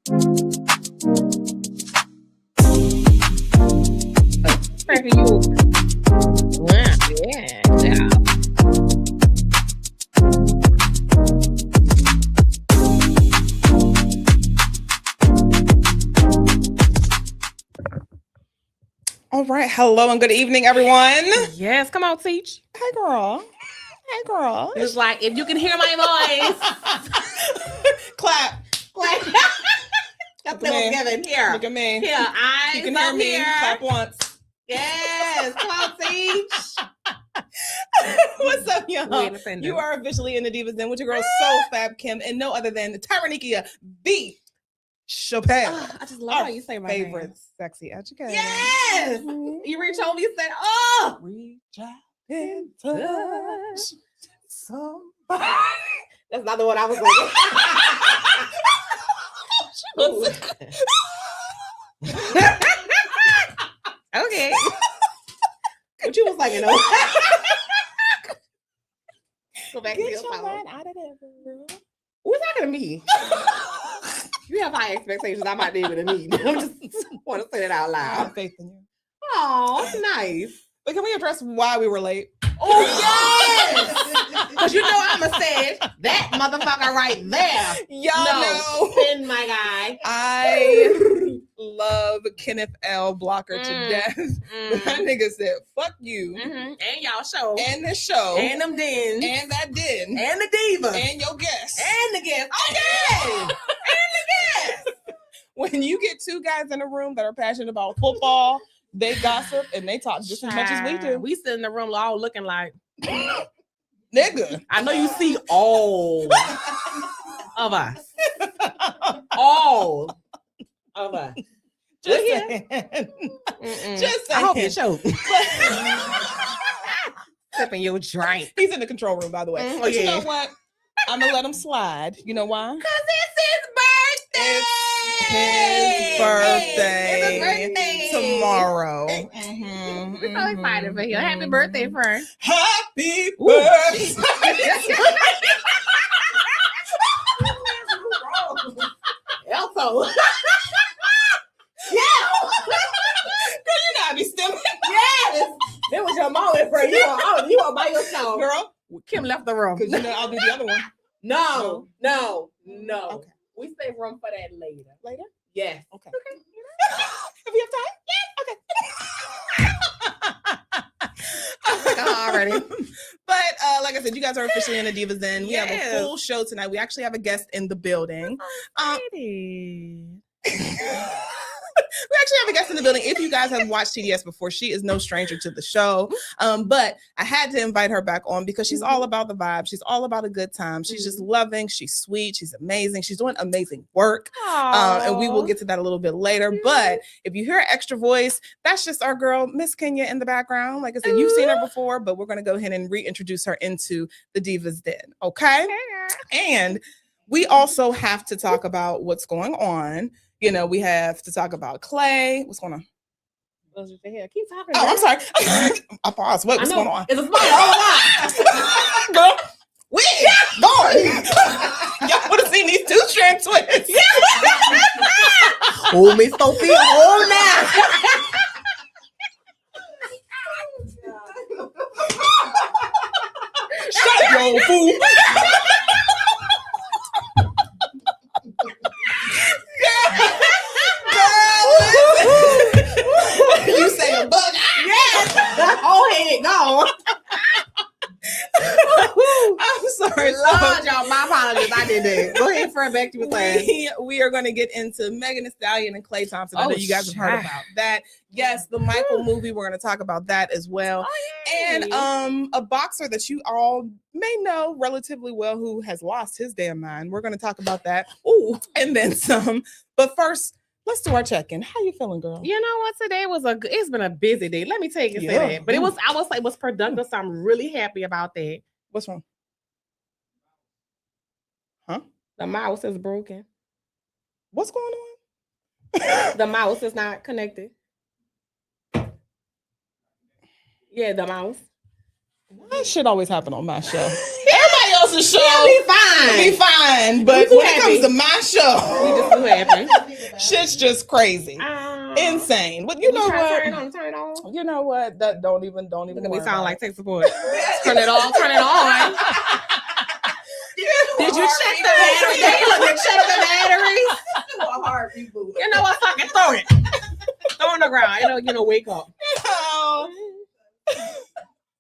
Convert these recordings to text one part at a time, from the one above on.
Cracking you. Yeah. All right. Hello and good evening, everyone. Yes, come on, teach. Hey, girl. Hey, girl. It's like, if you can hear my voice. Clap. That's what we're giving here. Look at me. Here, eyes You can hear me. here. Clap once. Yes, come on, teach. What's up, y'all? You are officially in the Divas Den with your girl, Soul Fab Kim, and no other than the Tyranikia B. Chappelle. I just love how you say my favorite name. sexy educator. Yes. Mhm. You reach over, you said, oh. Reach out and touch somebody. That's not the one I was like. Okay. But you was like, you know. Go back to your mind out of there, girl. Who's talking to me? You have high expectations. I might be able to meet. I just want to say that out I loud. have faith in you. Oh, nice. But can we address why we were late? Oh, yes! Because you know I'm going to say that motherfucker right there. Y'all know. Spin, my guy. I love Kenneth L. Blocker to death. That nigga said, fuck you. And y'all show. And this show. And them dens. And that den. And the diva. And your guests. And the guests. Okay. And the guests. When you get two guys in a room that are passionate about football, they gossip and they talk just as much as we do. We sit in the room all looking like nigga. I know you see all of us. All of us. Just saying. Just saying. I hope you choke. Sipping your drink. He's in the control room, by the way. But you know what? I'm gonna let him slide. You know why? Because it's his birthday. It's his birthday. It's his birthday tomorrow. We're so excited for you. Happy birthday, friend. Happy birthday. Elso. Yeah. Girl, you gotta be stupid. Yes. That was your moment, friend. You are by yourself. Girl. Kim left the room. Because you know I'll do the other one. No. Okay. We save room for that later. Later? Yes. Okay. If we have time? Yes. Okay. Already. But like I said, you guys are officially in the Divas Den. We have a full show tonight. We actually have a guest in the building. We actually have a guest in the building. If you guys have watched TDS before, she is no stranger to the show. But I had to invite her back on because she's all about the vibe. She's all about a good time. She's just loving. She's sweet. She's amazing. She's doing amazing work. And we will get to that a little bit later. But if you hear an extra voice, that's just our girl, Miss Kenya, in the background. Like I said, you've seen her before, but we're going to go ahead and reintroduce her into the Divas Den. Okay? And we also have to talk about what's going on. You know, we have to talk about Klay. What's going on? Keep talking. Oh, I'm sorry. I paused. What's going on? It's a spider. Girl, we going. Y'all would have seen these two strand twins. Oh, Miss Sophia. Oh, now. Shut up, you old fool. You say a bug. Yes. Oh, head gone. I'm sorry. Lord, y'all, my apologies. I did that. Go ahead, friend. Back to your class. We are going to get into Megan Thee Stallion and Klay Thompson. I know you guys have heard about that. Yes, the Michael movie. We're going to talk about that as well. And a boxer that you all may know relatively well who has lost his damn mind. We're going to talk about that. Ooh, and then some. But first, let's do our check-in. How you feeling, girl? You know what? Today it's been a busy day. Let me take you say that. But I would say it was productive, so I'm really happy about that. What's wrong? Huh? The mouse is broken. What's going on? The mouse is not connected. Yeah, the mouse. That shit always happen on my show. Everybody else else's show, be fine. Be fine. But when it comes to my show, we just too happy. Shit's just crazy. Insane. But you know what? Turn it on. You know what? That don't even Look at me worry sound about like tech support. Turn it off, turn it on. Did you check the battery? Did you check the batteries? You know what? Fucking throw it. Throw it on the ground. It'll wake up.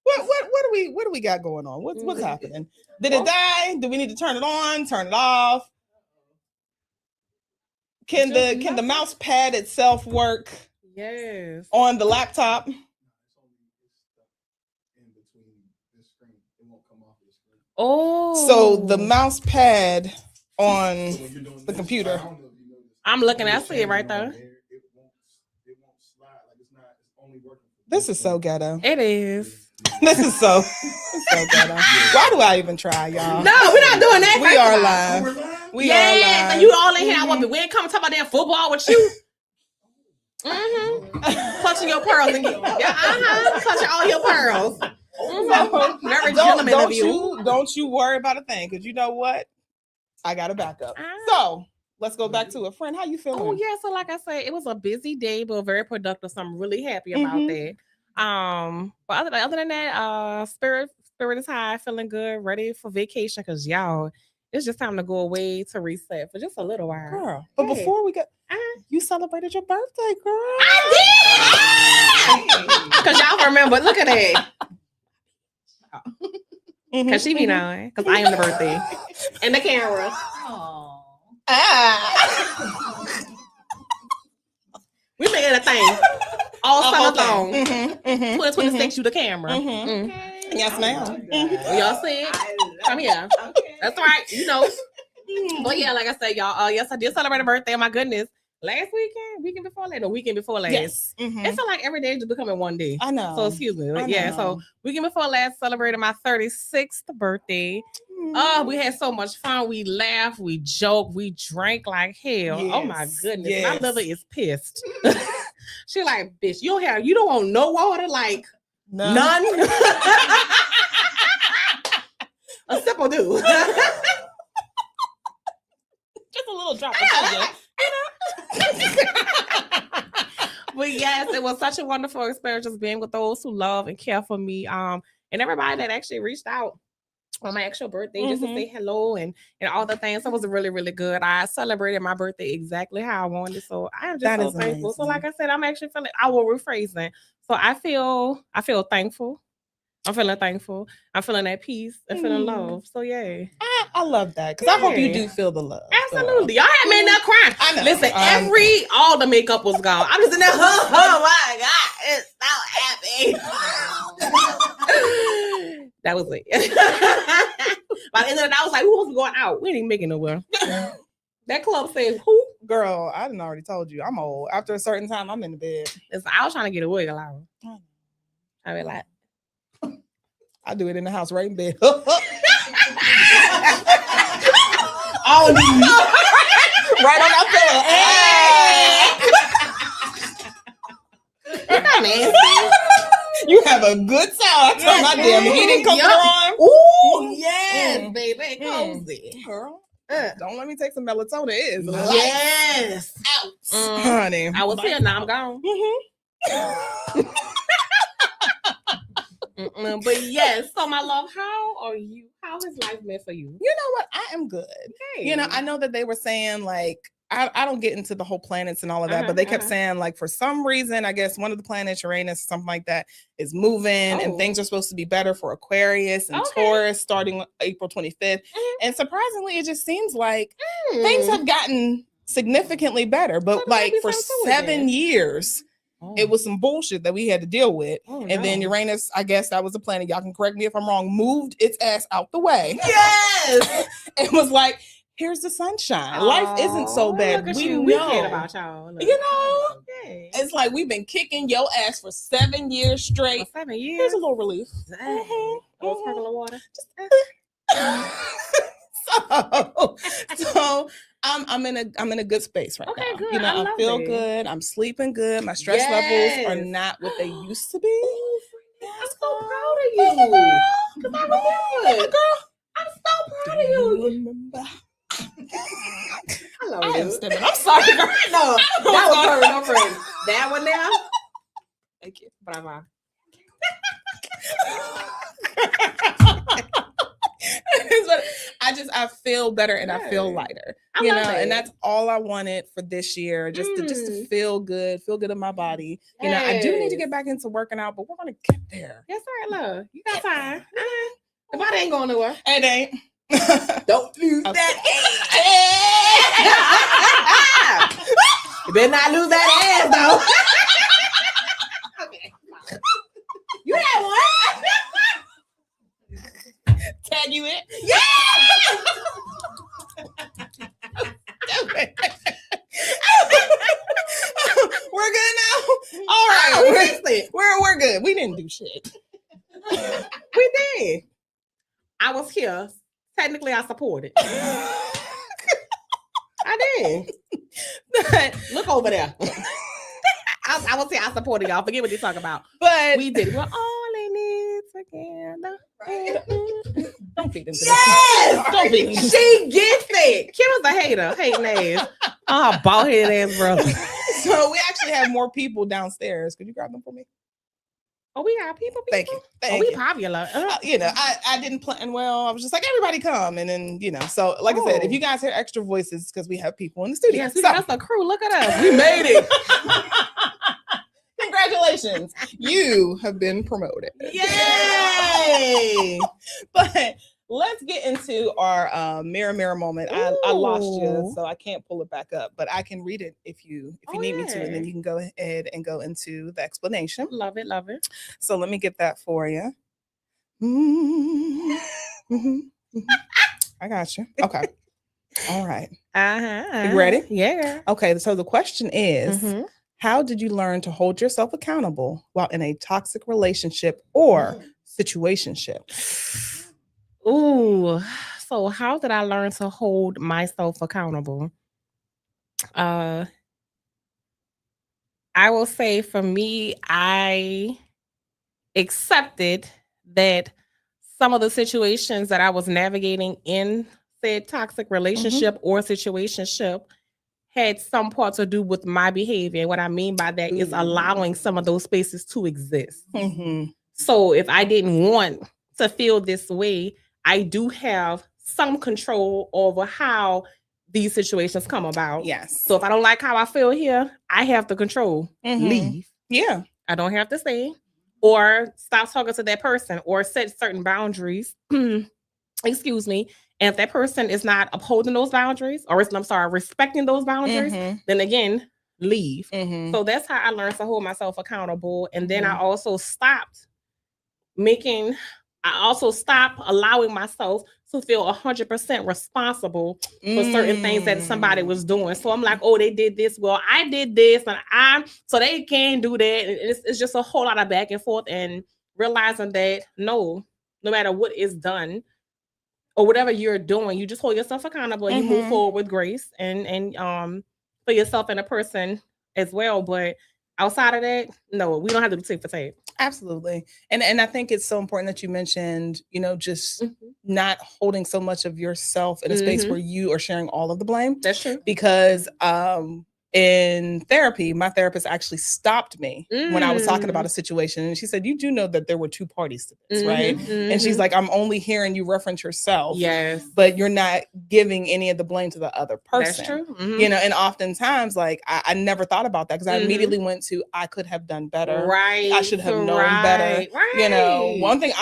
What do we got going on? What's happening? Did it die? Do we need to turn it on? Turn it off? Can the mouse pad itself work? Yes. On the laptop? Oh. So the mouse pad on the computer. I'm looking at it right there. This is so ghetto. It is. This is so ghetto. Why do I even try, y'all? No, we're not doing that. We are live. We are live. And you all in here. I want to. We ain't coming to talk about that football with you. Clutching your pearls and clutching all your pearls. Very gentleman of you. Don't you worry about a thing, because you know what? I got a backup. So let's go back to a friend. How you feeling? Oh yeah. So like I said, it was a busy day, but very productive. So I'm really happy about that. But other than that, spirit is high, feeling good, ready for vacation. Cause y'all, it's just time to go away to reset for just a little while. Girl, but before we go, you celebrated your birthday, girl. I did. Cause y'all remember. Look at that. Cause she be knowing. Cause I am the birthday and the camera. We making a thing all summer long. 2026, you the camera. Yes, ma'am. Y'all see it? Come here. That's right. But yeah, like I said, y'all. Yes, I did celebrate a birthday. My goodness, last weekend before last, the weekend before last. Yes. It felt like every day is just becoming one day. I know. So excuse me. Yeah. So weekend before last, celebrated my 36th birthday. Oh, we had so much fun. We laughed, we joked, we drank like hell. Yes. Oh my goodness. My liver is pissed. She like, bitch, you don't want no water, like none. A sip will do. Just a little drop of sugar. But yes, it was such a wonderful experience just being with those who love and care for me. And everybody that actually reached out on my actual birthday just to say hello and all the things. So it was really, really good. I celebrated my birthday exactly how I wanted. So I am just so thankful. Amazing. So like I said, I'm actually feeling, I will rephrase that. So I feel thankful. I'm feeling thankful. I'm feeling at peace and feeling love. So yeah. I love that. Because I hope you do feel the love. Absolutely. Y'all had me in that crying. I know. Listen, all the makeup was gone. I'm just in there, oh my God, it's so happy. That was it. By the end of the night, I was like, who was going out? We ain't making nowhere. That club says, who? Girl, I done already told you. I'm old. After a certain time, I'm in the bed. Listen, I was trying to get a wiggle out. I mean, like, I do it in the house right in bed. All these. Right on that pillow. You have a good sound. I told my damn heating comforter on. Ooh, yes, baby. Cozy. Girl, don't let me take some melatonin. It is yes. Out. Honey. I was here, now I'm gone. But yes, so my love, how are you? How has life been for you? You know what? I am good. Okay. I know that they were saying like, I don't get into the whole planets and all of that, but they kept saying like, for some reason, I guess one of the planets, Uranus, something like that, is moving and things are supposed to be better for Aquarius and Taurus starting April 25th. And surprisingly, it just seems like things have gotten significantly better, but like for 7 years, it was some bullshit that we had to deal with. And then Uranus, I guess that was a planet, y'all can correct me if I'm wrong, moved its ass out the way. Yes. It was like, here's the sunshine. Life isn't so bad. We care about y'all. Look. It's like we've been kicking your ass for 7 years straight. For 7 years? Here's a little relief. Sprinkle of water. So I'm in a good space right now. Good. I feel good. I'm sleeping good. My stress levels are not what they used to be. I'm so proud of you. Because I remember. Girl, I'm so proud of you. Remember? I love I am you. stimming. I'm sorry, girl. No, that was her. No friend. That one there. Thank you. Brava. I feel better and I feel lighter. I You know, love that. and that's all I wanted for this year. Just to feel good in my body. You know, I do need to get back into working out, but we're gonna get there. Yes, sir, love. You got time. The body ain't going nowhere. It ain't. Don't lose Okay. that ass. You better not lose that ass, though. Okay. You had one. Tag you in. Yeah. We're good now. All right, we're good. We didn't do shit. We did. I was here. Technically, I supported. I did. Look over there. I would say I supported y'all. Forget what you talk about. But We did. We're all in it together. Right. Don't feed them. Yes! Don't feed them. She gets it. Kim was a hater. Hating ass. Oh, bald-headed ass brother. So we actually have more people downstairs. Could you grab them for me? Oh, we got people. Thank you. Oh, we popular. You know, I didn't plan well. I was just like, everybody come. And then, you know, so like I said, if you guys hear extra voices, because we have people in the studio. Yes, so, that's a crew. Look at us. We made it. Congratulations. You have been promoted. Yay! But let's get into our mirror moment. I lost you, so I can't pull it back up, but I can read it if you need me to, and then you can go ahead and go into the explanation. Love it, love it. So let me get that for you. Mm-hmm. I got you. Okay. All right. You ready? Yeah. Okay. So the question is, how did you learn to hold yourself accountable while in a toxic relationship or situationship? Ooh. So how did I learn to hold myself accountable? I will say for me, I accepted that some of the situations that I was navigating in said toxic relationship or situationship had some part to do with my behavior. And what I mean by that is allowing some of those spaces to exist. So if I didn't want to feel this way, I do have some control over how these situations come about. Yes. So if I don't like how I feel here, I have the control. Leave. Yeah. I don't have to stay or stop talking to that person or set certain boundaries. Excuse me. And if that person is not upholding those boundaries or respecting those boundaries, then again, leave. So that's how I learned to hold myself accountable. And then I also stopped allowing myself to feel 100% responsible for certain things that somebody was doing. So I'm like, oh, they did this. Well, I did this so they can do that. It's just a whole lot of back and forth and realizing that no matter what is done, or whatever you're doing, you just hold yourself accountable and you move forward with grace and for yourself and a person as well. But outside of that, no, we don't have to be tit for tat. Absolutely. And I think it's so important that you mentioned, you know, just not holding so much of yourself in a space where you are sharing all of the blame. That's true. Because in therapy, my therapist actually stopped me when I was talking about a situation. And she said, you do know that there were two parties to this, right? And she's like, I'm only hearing you reference yourself. Yes. But you're not giving any of the blame to the other person. That's true. You know, and oftentimes, like, I never thought about that because I immediately went to, I could have done better. Right. I should have known better. Right. You know, one thing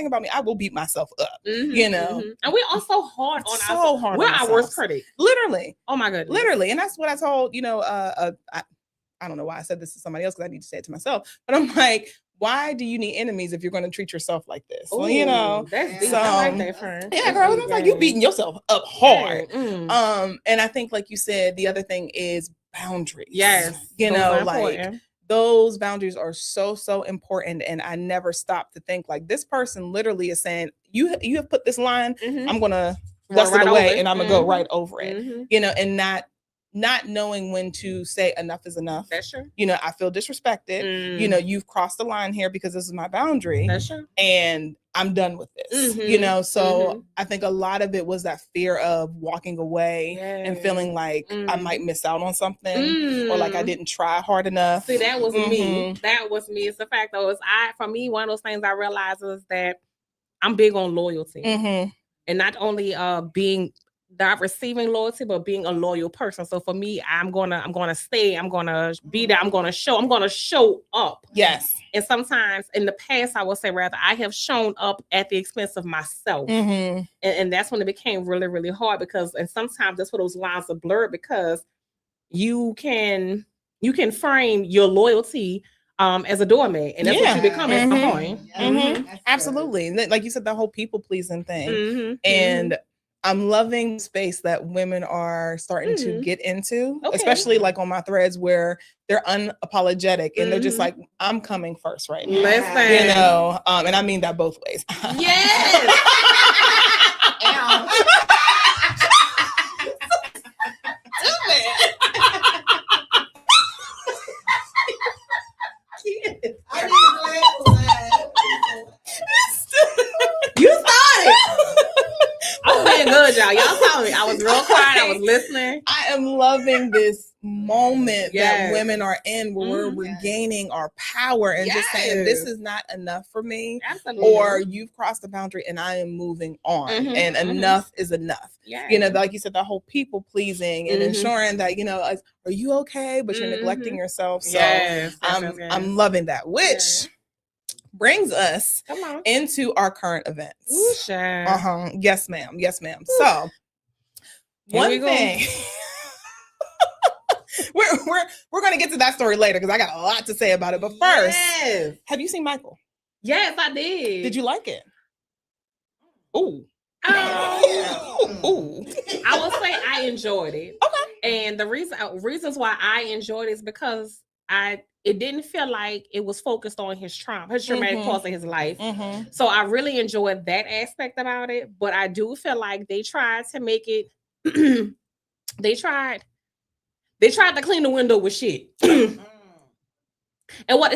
about me, I will beat myself up, you know. And we're also hard on ourselves. We're our worst critic. Literally. Oh my goodness. Literally. And that's what I told, you know, I don't know why I said this to somebody else because I need to say it to myself, but I'm like, why do you need enemies if you're going to treat yourself like this? Well, you know, that's deep. I like that, friend. Yeah, girl, it's like you beating yourself up hard. And I think, like you said, the other thing is boundaries. Yes, you know, like those boundaries are so important. And I never stopped to think like this person literally is saying, you have put this line, I'm gonna dust it away and I'm gonna go right over it. You know, and not knowing when to say enough is enough. That's true. You know, I feel disrespected. You know, you've crossed the line here because this is my boundary. That's true. And I'm done with this, Mhm. you know? So Mhm. I think a lot of it was that fear of walking away and feeling like I might miss out on something or like I didn't try hard enough. See, that was me. That was me. It's the fact though, for me, one of those things I realized is that I'm big on loyalty. And not only not receiving loyalty, but being a loyal person. So for me, I'm gonna stay, I'm gonna be there, I'm gonna show up. Yes. And sometimes in the past, I would say rather, I have shown up at the expense of myself. And that's when it became really, really hard and sometimes that's where those lines are blurred because you can frame your loyalty as a doormat, and that's what you become at some point. Absolutely. Like you said, the whole people pleasing thing. And I'm loving the space that women are starting to get into, especially like on my threads where they're unapologetic and they're just like, I'm coming first right now. Listen. You know, and I mean that both ways. Yes. You started. I'm playing good, y'all. Y'all saw me. I was real quiet. I was listening. I am loving this moment that women are in where we're regaining our power and just saying, this is not enough for me. Absolutely. Or you've crossed the boundary and I am moving on. And enough is enough. You know, like you said, the whole people pleasing and ensuring that, you know, are you okay? But you're neglecting yourself. So I'm loving that, which brings us into our current events. Ooh, sure. Yes, ma'am. Yes, ma'am. So one thing we're going to get to that story later because I got a lot to say about it. But first, have you seen Michael? Yes, I did. Did you like it? Ooh. Ooh. I will say I enjoyed it. Okay. And the reasons why I enjoyed it is because it didn't feel like it was focused on his traumatic parts of his life. So I really enjoyed that aspect about it. But I do feel like they tried to make it. They tried to clean the window with shit. And what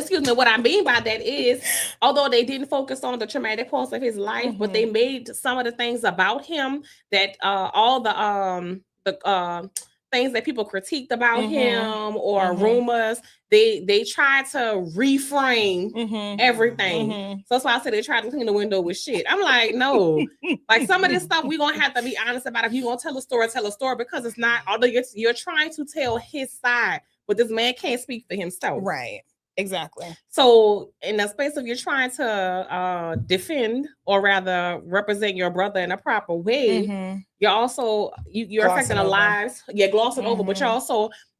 I mean by that is, although they didn't focus on the traumatic parts of his life, but they made some of the things about him that all the things that people critiqued about him or rumors, they tried to reframe everything. So that's why I said they tried to clean the window with shit. I'm like, no, like some of this stuff we're gonna have to be honest about. If you're gonna tell a story, because it's not, although you're trying to tell his side, but this man can't speak for himself. Right. Exactly. So in the space of you're trying to defend or rather represent your brother in a proper way, you're also you're affecting the lives. You're glossing over, but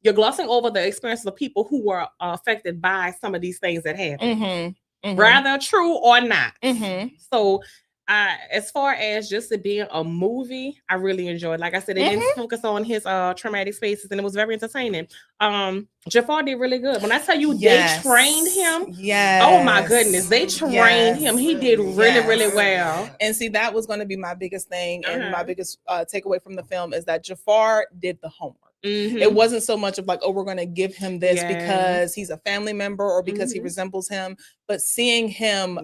you're glossing over the experiences of people who were affected by some of these things that happened, rather true or not. So as far as just it being a movie, I really enjoyed. Like I said, they didn't focus on his traumatic spaces, and it was very entertaining. Jafar did really good. When I tell you they trained him, oh my goodness, they trained him. He did really, really well. And see, that was going to be my biggest thing, and my biggest takeaway from the film is that Jafar did the homework. It wasn't so much of like, oh, we're going to give him this because he's a family member or because he resembles him, but seeing him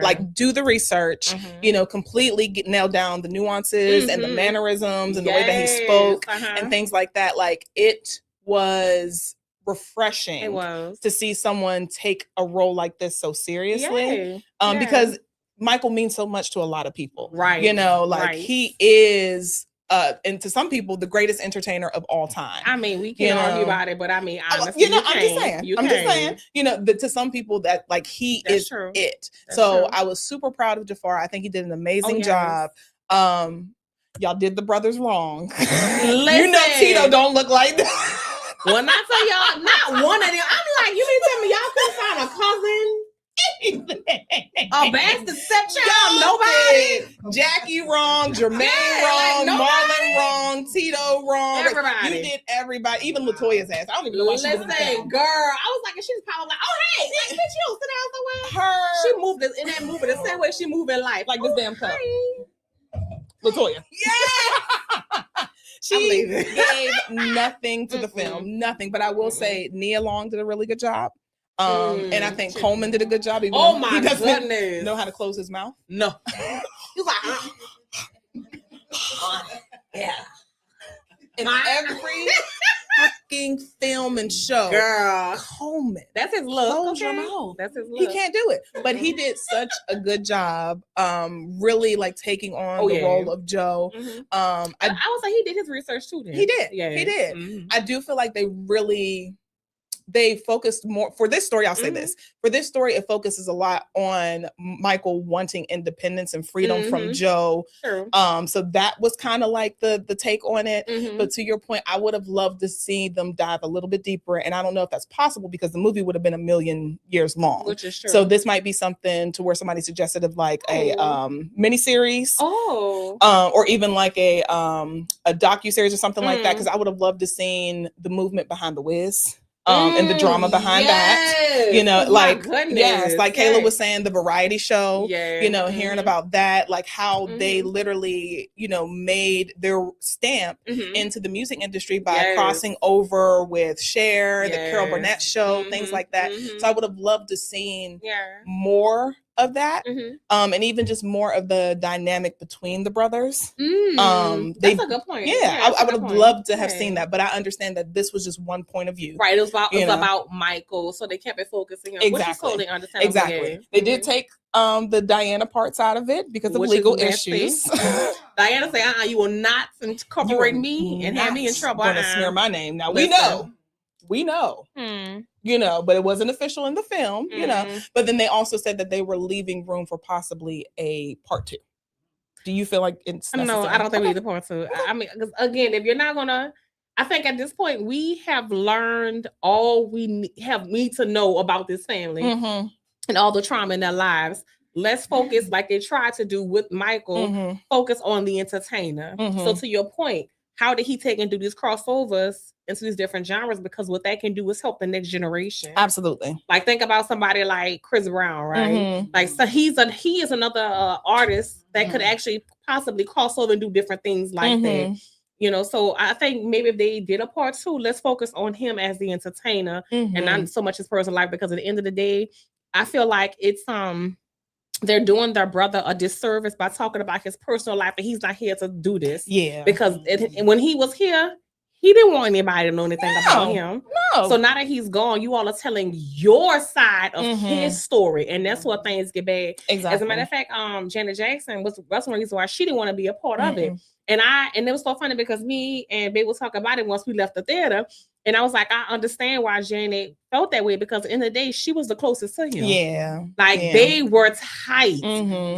like do the research, you know, completely nail down the nuances and the mannerisms and the way that he spoke and things like that. Like it was refreshing to see someone take a role like this so seriously, because Michael means so much to a lot of people, right? You know, like he is and to some people, the greatest entertainer of all time. I mean, we can't argue about it, but I mean, honestly, you know, I'm just saying, you know, to some people that like he is it. So I was super proud of Jafar. I think he did an amazing job. Y'all did the brothers wrong. You know, Tito don't look like that. When I tell y'all, not one of them, I'm like, you mean tell me y'all couldn't find a cousin? A bastard stepchild, nobody. Jackie wrong, Jermaine wrong, Marlon wrong, Tito wrong. Everybody. You did everybody, even Latoya's ass. I don't even know why she was girl. I was like, and she was probably like, oh hey, bitch, you don't sit down somewhere. She moved in that movie the same way she moved in life, like this damn cup. Latoya. Yeah. She gave nothing to the film, nothing. But I will say Nia Long did a really good job. And I think Coleman did a good job. Even Oh my he doesn't goodness. know how to close his mouth. No. He's like, yeah. In every fucking film and show, girl, Coleman. That's his look. Close your mouth. That's his look. He can't do it. But he did such a good job, really like taking on the role of Joe. I would say he did his research too. Then he did. Yeah, he did. I do feel like they focused more for this story. I'll say this for this story, it focuses a lot on Michael wanting independence and freedom from Joe. True. So that was kind of like the take on it. But to your point, I would have loved to see them dive a little bit deeper. And I don't know if that's possible because the movie would have been 1,000,000 years long. Which is true. So this might be something to where somebody suggested of like a miniseries. Or even like a docuseries or something like that. Because I would have loved to seen the movement behind The Wiz. And the drama behind that, you know, like, like Kayla was saying, the variety show, you know, hearing about that, like how they literally, you know, made their stamp into the music industry by crossing over with Cher, the Carol Burnett show, things like that. So I would have loved to seen more of that, and even just more of the dynamic between the brothers. That's a good point. I would have loved to have seen that, but I understand that this was just one point of view. Right, it was about Michael, so they kept it focusing on exactly. which is totally understandable. Exactly, they did take the Diana parts out of it because of legal issues. Diana said, "You will not incorporate me and have me in trouble. Going to smear my name." Now we know. You know, but it wasn't official in the film, you know. But then they also said that they were leaving room for possibly a part 2. Do you feel like it's necessary? No, I don't think we need a part 2. I mean, again, if you're not gonna, I think at this point we have learned all we need to know about this family and all the trauma in their lives. Let's focus, like they tried to do with Michael, focus on the entertainer. So to your point, how did he take and do these crossovers into these different genres? Because what that can do is help the next generation. Absolutely. Like think about somebody like Chris Brown, right? Like so he is another artist that could actually possibly cross over and do different things like that. You know, so I think maybe if they did a part 2, let's focus on him as the entertainer and not so much his personal life. Because at the end of the day, I feel like it's they're doing their brother a disservice by talking about his personal life, and he's not here to do this. Yeah, because when he was here, he didn't want anybody to know anything about him. No. So now that he's gone, you all are telling your side of his story, and that's where things get bad. Exactly. As a matter of fact, Janet Jackson that's one reason why she didn't want to be a part of it. And it was so funny because me and Babe was talking about it once we left the theater. And I was like, I understand why Janet felt that way because in the day, she was the closest to him. Yeah. Like they were tight.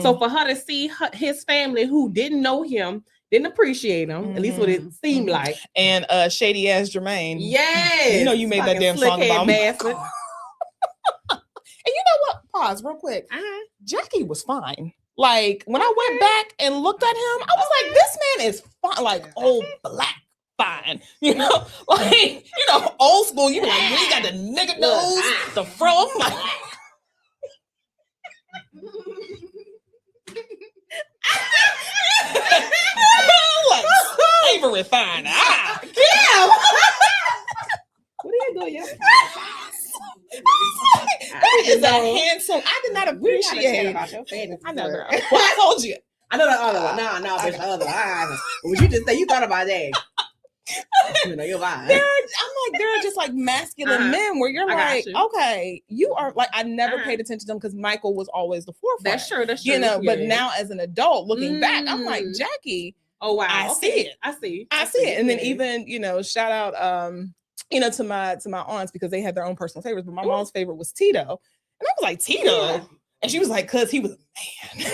So for her to see his family who didn't know him, didn't appreciate him, at least what it seemed like. And shady ass Jermaine. Yes. You know you made that damn song about him. And you know what? Pause real quick. Jackie was fine. Like when I went back and looked at him, I was like, this man is fine, like old black fine. You know, like, you know, old school, you know, like when you got the nigga nose, the fro, like like Avery fine. Yeah. What are you doing? That is a handsome. I did not appreciate about your face. I know, girl. Well, I told you. I know the other one. No, bitch, the other one. Would you just say you thought about that? You know, you're fine. I'm like, they're just like masculine men where you're like, okay, you are like, I never paid attention to them because Michael was always the forefront. That's true. You know, but now as an adult looking back, I'm like, Jackie. Oh wow, I see it. I see it. And then even, you know, shout out you know, to my aunts because they had their own personal favorites, but my mom's favorite was Tito. And I was like, Tito? And she was like, cause he was a man.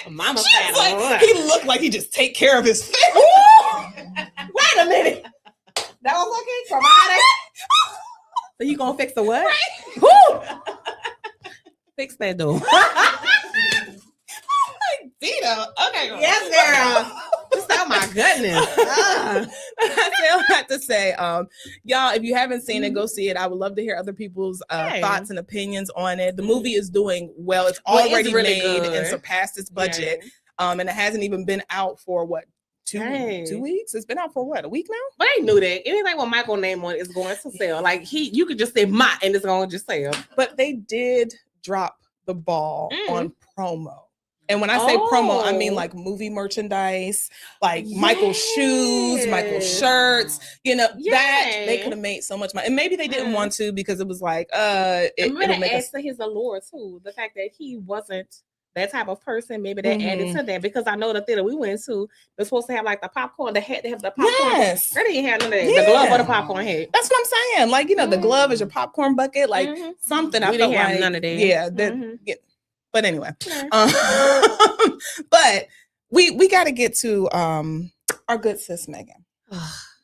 Mama like, he looked like he just take care of his family. Wait a minute. That was okay? Provided. So you gonna fix the what? Right. Fix that door. Tito. Okay. Yes, girl. Oh my goodness. I still have to say, y'all, if you haven't seen it, go see it. I would love to hear other people's thoughts and opinions on it. The movie is doing well. It's already really made and surpassed its budget. And it hasn't even been out for two Dang. weeks. It's been out for what, a week now? But they knew that anything with Michael name on it is going to sell. Like you could just say "my" and it's going to just sell. But they did drop the ball on promo. And when I say promo, I mean like movie merchandise, like Michael's shoes, Michael's shirts, you know, that they could have made so much money. And maybe they didn't want to because it was like, it'll make adds to his allure too. The fact that he wasn't that type of person, maybe that added to that. Because I know the theater we went to, they're supposed to have like the popcorn, they had to have the popcorn. Yes. They didn't have none of that. The glove or the popcorn head. That's what I'm saying. Like, you know, the glove is your popcorn bucket, like something. I felt like none of that. Yeah, but anyway, but we got to get to our good sis Megan.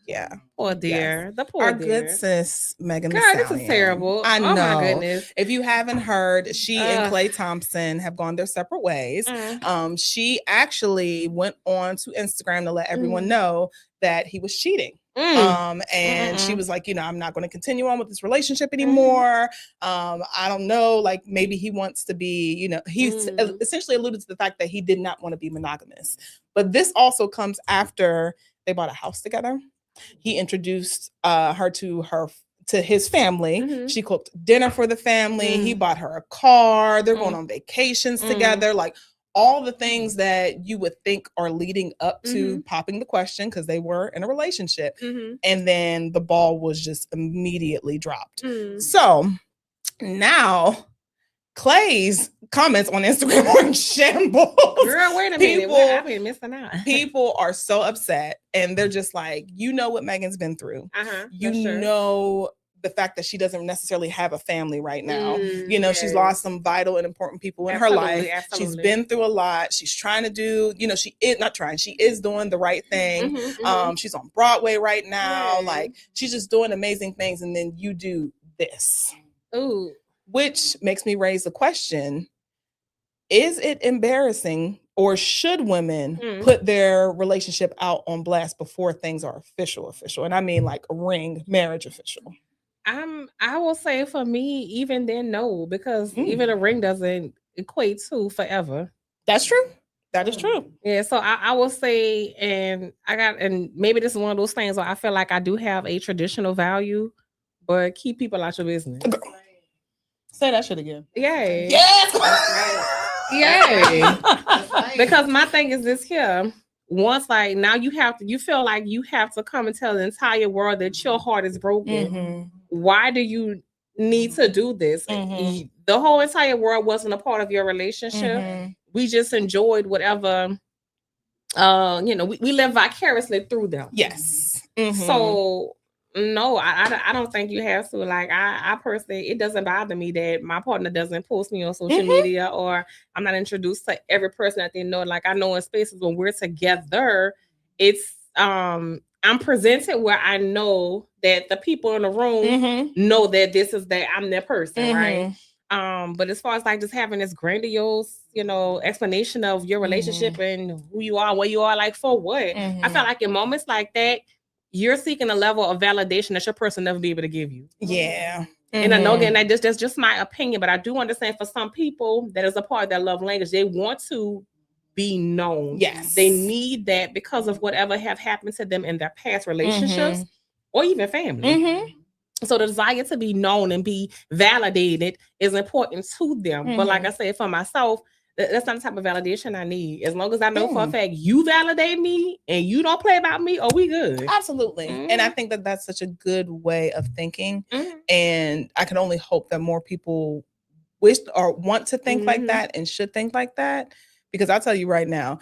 Yeah, poor dear, the poor our dear. Good sis Megan. God, this is terrible. I know. Oh my goodness. If you haven't heard, she and Klay Thompson have gone their separate ways. She actually went on to Instagram to let everyone know that he was cheating. And she was like, you know, I'm not going to continue on with this relationship anymore. I don't know, like maybe he wants to be, you know, he's essentially alluded to the fact that he did not want to be monogamous. But this also comes after they bought a house together. He introduced her to his family. She cooked dinner for the family. He bought her a car. They're going on vacations together. Like all the things that you would think are leading up to popping the question because they were in a relationship. And then the ball was just immediately dropped. So now Klay's comments on Instagram were in shambles. Girl, wait a minute. I've been missing out. People are so upset and they're just like, you know what Megan's been through. You know the fact that she doesn't necessarily have a family right now. You know, she's lost some vital and important people in her life. She's been through a lot. She's trying to do, you know, she is doing the right thing. She's on Broadway right now. Like she's just doing amazing things. And then you do this. Ooh. Which makes me raise the question, is it embarrassing or should women put their relationship out on blast before things are official? And I mean like a ring, marriage official. I will say for me, even then, no, because even a ring doesn't equate to forever. That's true. That is true. Yeah, so I will say, and maybe this is one of those things where I feel like I do have a traditional value, but keep people out your business. Say that shit again. Yay. Yes. Yay. Because my thing is this here. Once like now you feel like you have to come and tell the entire world that your heart is broken. Why do you need to do this? The whole entire world wasn't a part of your relationship. We just enjoyed whatever you know, we live vicariously through them. Yes. So no, I don't think you have to. Like I personally, it doesn't bother me that my partner doesn't post me on social media or I'm not introduced to every person that they know. Like I know in spaces when we're together, it's I'm presented where I know that the people in the room know that this is that I'm their person, right? But as far as like just having this grandiose, you know, explanation of your relationship and who you are, where you are, like for what? I felt like in moments like that, you're seeking a level of validation that your person never be able to give you. Yeah. And I know again that's just my opinion, but I do understand for some people that is a part of their love language. They want to be known. Yes. They need that because of whatever have happened to them in their past relationships or even family. So the desire to be known and be validated is important to them. But like I said, for myself, that's not the type of validation I need. As long as I know for a fact you validate me and you don't play about me, we good. Absolutely. And I think that that's such a good way of thinking. And I can only hope that more people wish or want to think like that and should think like that. Because I'll tell you right now,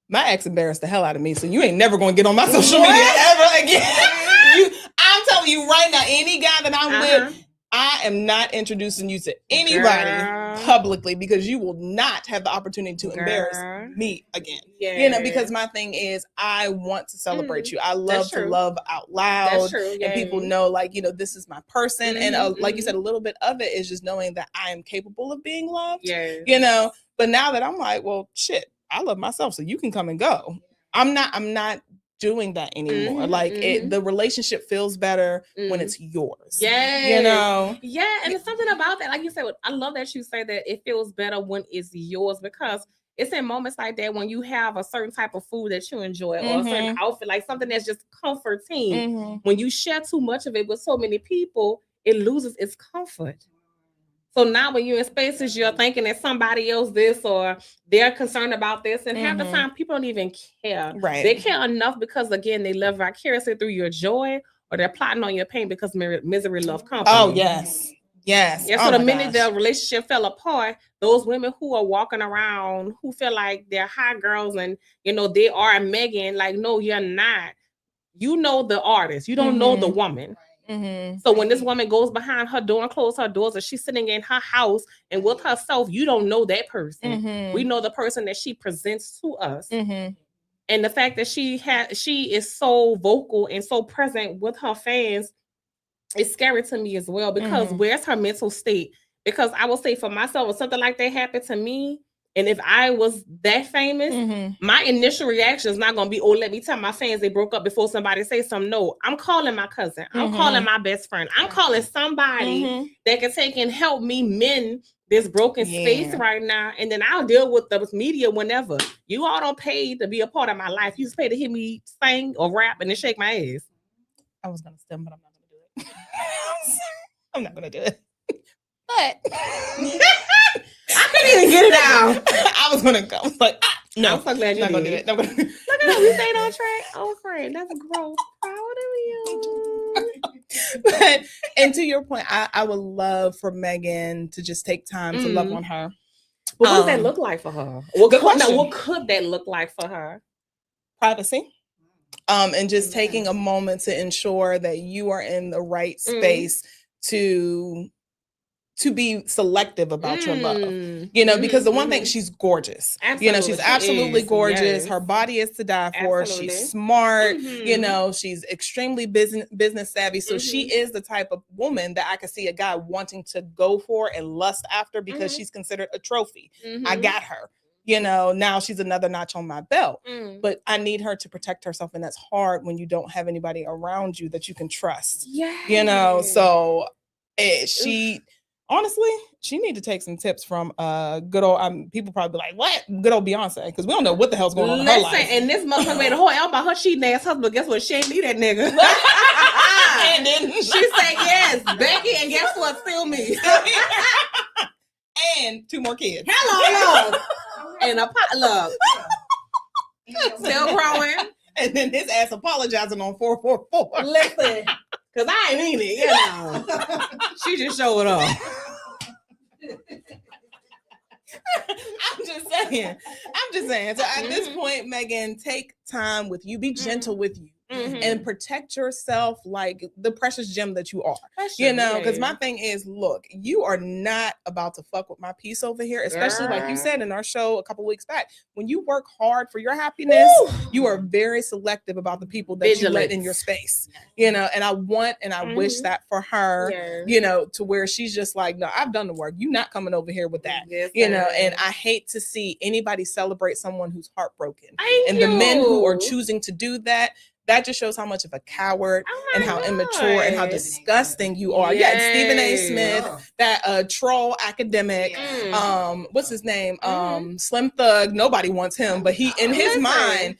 my ex embarrassed the hell out of me. So you ain't never going to get on my social media ever again. I'm telling you right now, any guy that I'm with, I am not introducing you to anybody publicly because you will not have the opportunity to embarrass me again. You know, because my thing is I want to celebrate you. I love to love out loud. And people know, like, you know, this is my person. And like you said, a little bit of it is just knowing that I am capable of being loved. You know, but now that I'm like, well, shit, I love myself. So you can come and go. I'm not doing that anymore. Like the relationship feels better when it's yours. You know? Yeah. And it's something about that. Like you said, I love that you say that it feels better when it's yours because it's in moments like that when you have a certain type of food that you enjoy or a certain outfit, like something that's just comforting. When you share too much of it with so many people, it loses its comfort. So now when you're in spaces, you're thinking that somebody else this or they're concerned about this. And half the time, people don't even care. Right. They care enough because, again, they live vicariously through your joy, or they're plotting on your pain because misery love company. Oh, yes. Yes. Yeah, so the minute the relationship fell apart, those women who are walking around who feel like they're hot girls and, you know, they are Megan, like, no, you're not. You know the artist. You don't know the woman. So when this woman goes behind her door and closes her doors, and she's sitting in her house and with herself, you don't know that person. We know the person that she presents to us. And the fact that she is so vocal and so present with her fans is scary to me as well, because where's her mental state? Because I will say for myself, if something like that happened to me, and if I was that famous, my initial reaction is not going to be, oh, let me tell my fans they broke up before somebody say something. No, I'm calling my cousin. I'm calling my best friend. I'm calling somebody that can take and help me mend this broken space right now. And then I'll deal with the media whenever. You all don't pay to be a part of my life. You just pay to hear me sing or rap and then shake my ass. I was going to stem, but I'm not going to do it. I'm not going to do it. But I couldn't even get it out. I was gonna go. I was like, no, I'm so glad you not gonna do did. it. Look at how we stayed on track. Oh, friend, that's growth. Proud of you. But and to your point, I would love for Megan to just take time to love on her. But what does that look like for her? What could that look like for her? Privacy. And just taking a moment to ensure that you are in the right space to be selective about your love, you know, because the one thing, she's gorgeous. Absolutely. You know, she's absolutely gorgeous. Yes. Her body is to die for. Absolutely. She's smart. You know, she's extremely business savvy. So she is the type of woman that I could see a guy wanting to go for and lust after because she's considered a trophy. I got her. You know, now she's another notch on my belt. But I need her to protect herself. And that's hard when you don't have anybody around you that you can trust. Yeah. You know, so honestly, she need to take some tips from good old. People probably be like, "What? Good old Beyonce?" Because we don't know what the hell's going on in her life. And this motherfucker made a whole album about her cheating ass husband. Guess what? She ain't need that nigga. And then she said yes, Becky, and guess what? Still me. And 2 more kids. Hello, love. And a potluck. Still growing. And then his ass apologizing on 444. Listen. Because I ain't mean it, you know. She just showed up. I'm just saying. So at this point, Megan, take time with you. Be gentle with you. And protect yourself like the precious gem that you are. You know, because my thing is, look, you are not about to fuck with my peace over here, especially like you said in our show a couple weeks back. When you work hard for your happiness, you are very selective about the people that you let in your space. You know, and I want and I wish that for her, you know, to where she's just like, no, I've done the work. You're not coming over here with that. You know, and I hate to see anybody celebrate someone who's heartbroken. The men who are choosing to do that, that just shows how much of a coward and how immature and how disgusting you are. Yes. Yeah, Stephen A. Smith, that troll academic, what's his name? Slim Thug. Nobody wants him, but he in his mind,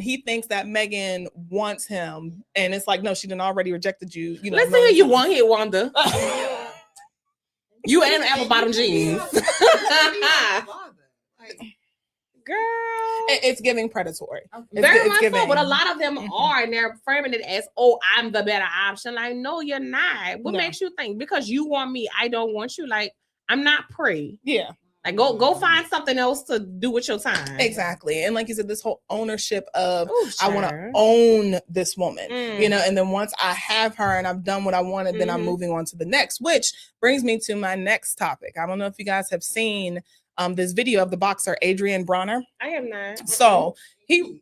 he thinks that Megan wants him, and it's like, no, she done already rejected you. You know, listen here, you want here, Wanda. You and apple bottom jeans. Girl, it's giving predatory. Very much so, but a lot of them are, and they're framing it as, "Oh, I'm the better option." Like, no, you're not. What makes you think because you want me, I don't want you? Like, I'm not prey. Yeah. Like, go find something else to do with your time. Exactly. And like you said, this whole ownership of I want to own this woman, you know, and then once I have her and I've done what I wanted, then I'm moving on to the next, which brings me to my next topic. I don't know if you guys have seen this video of the boxer Adrien Broner. I have not. So he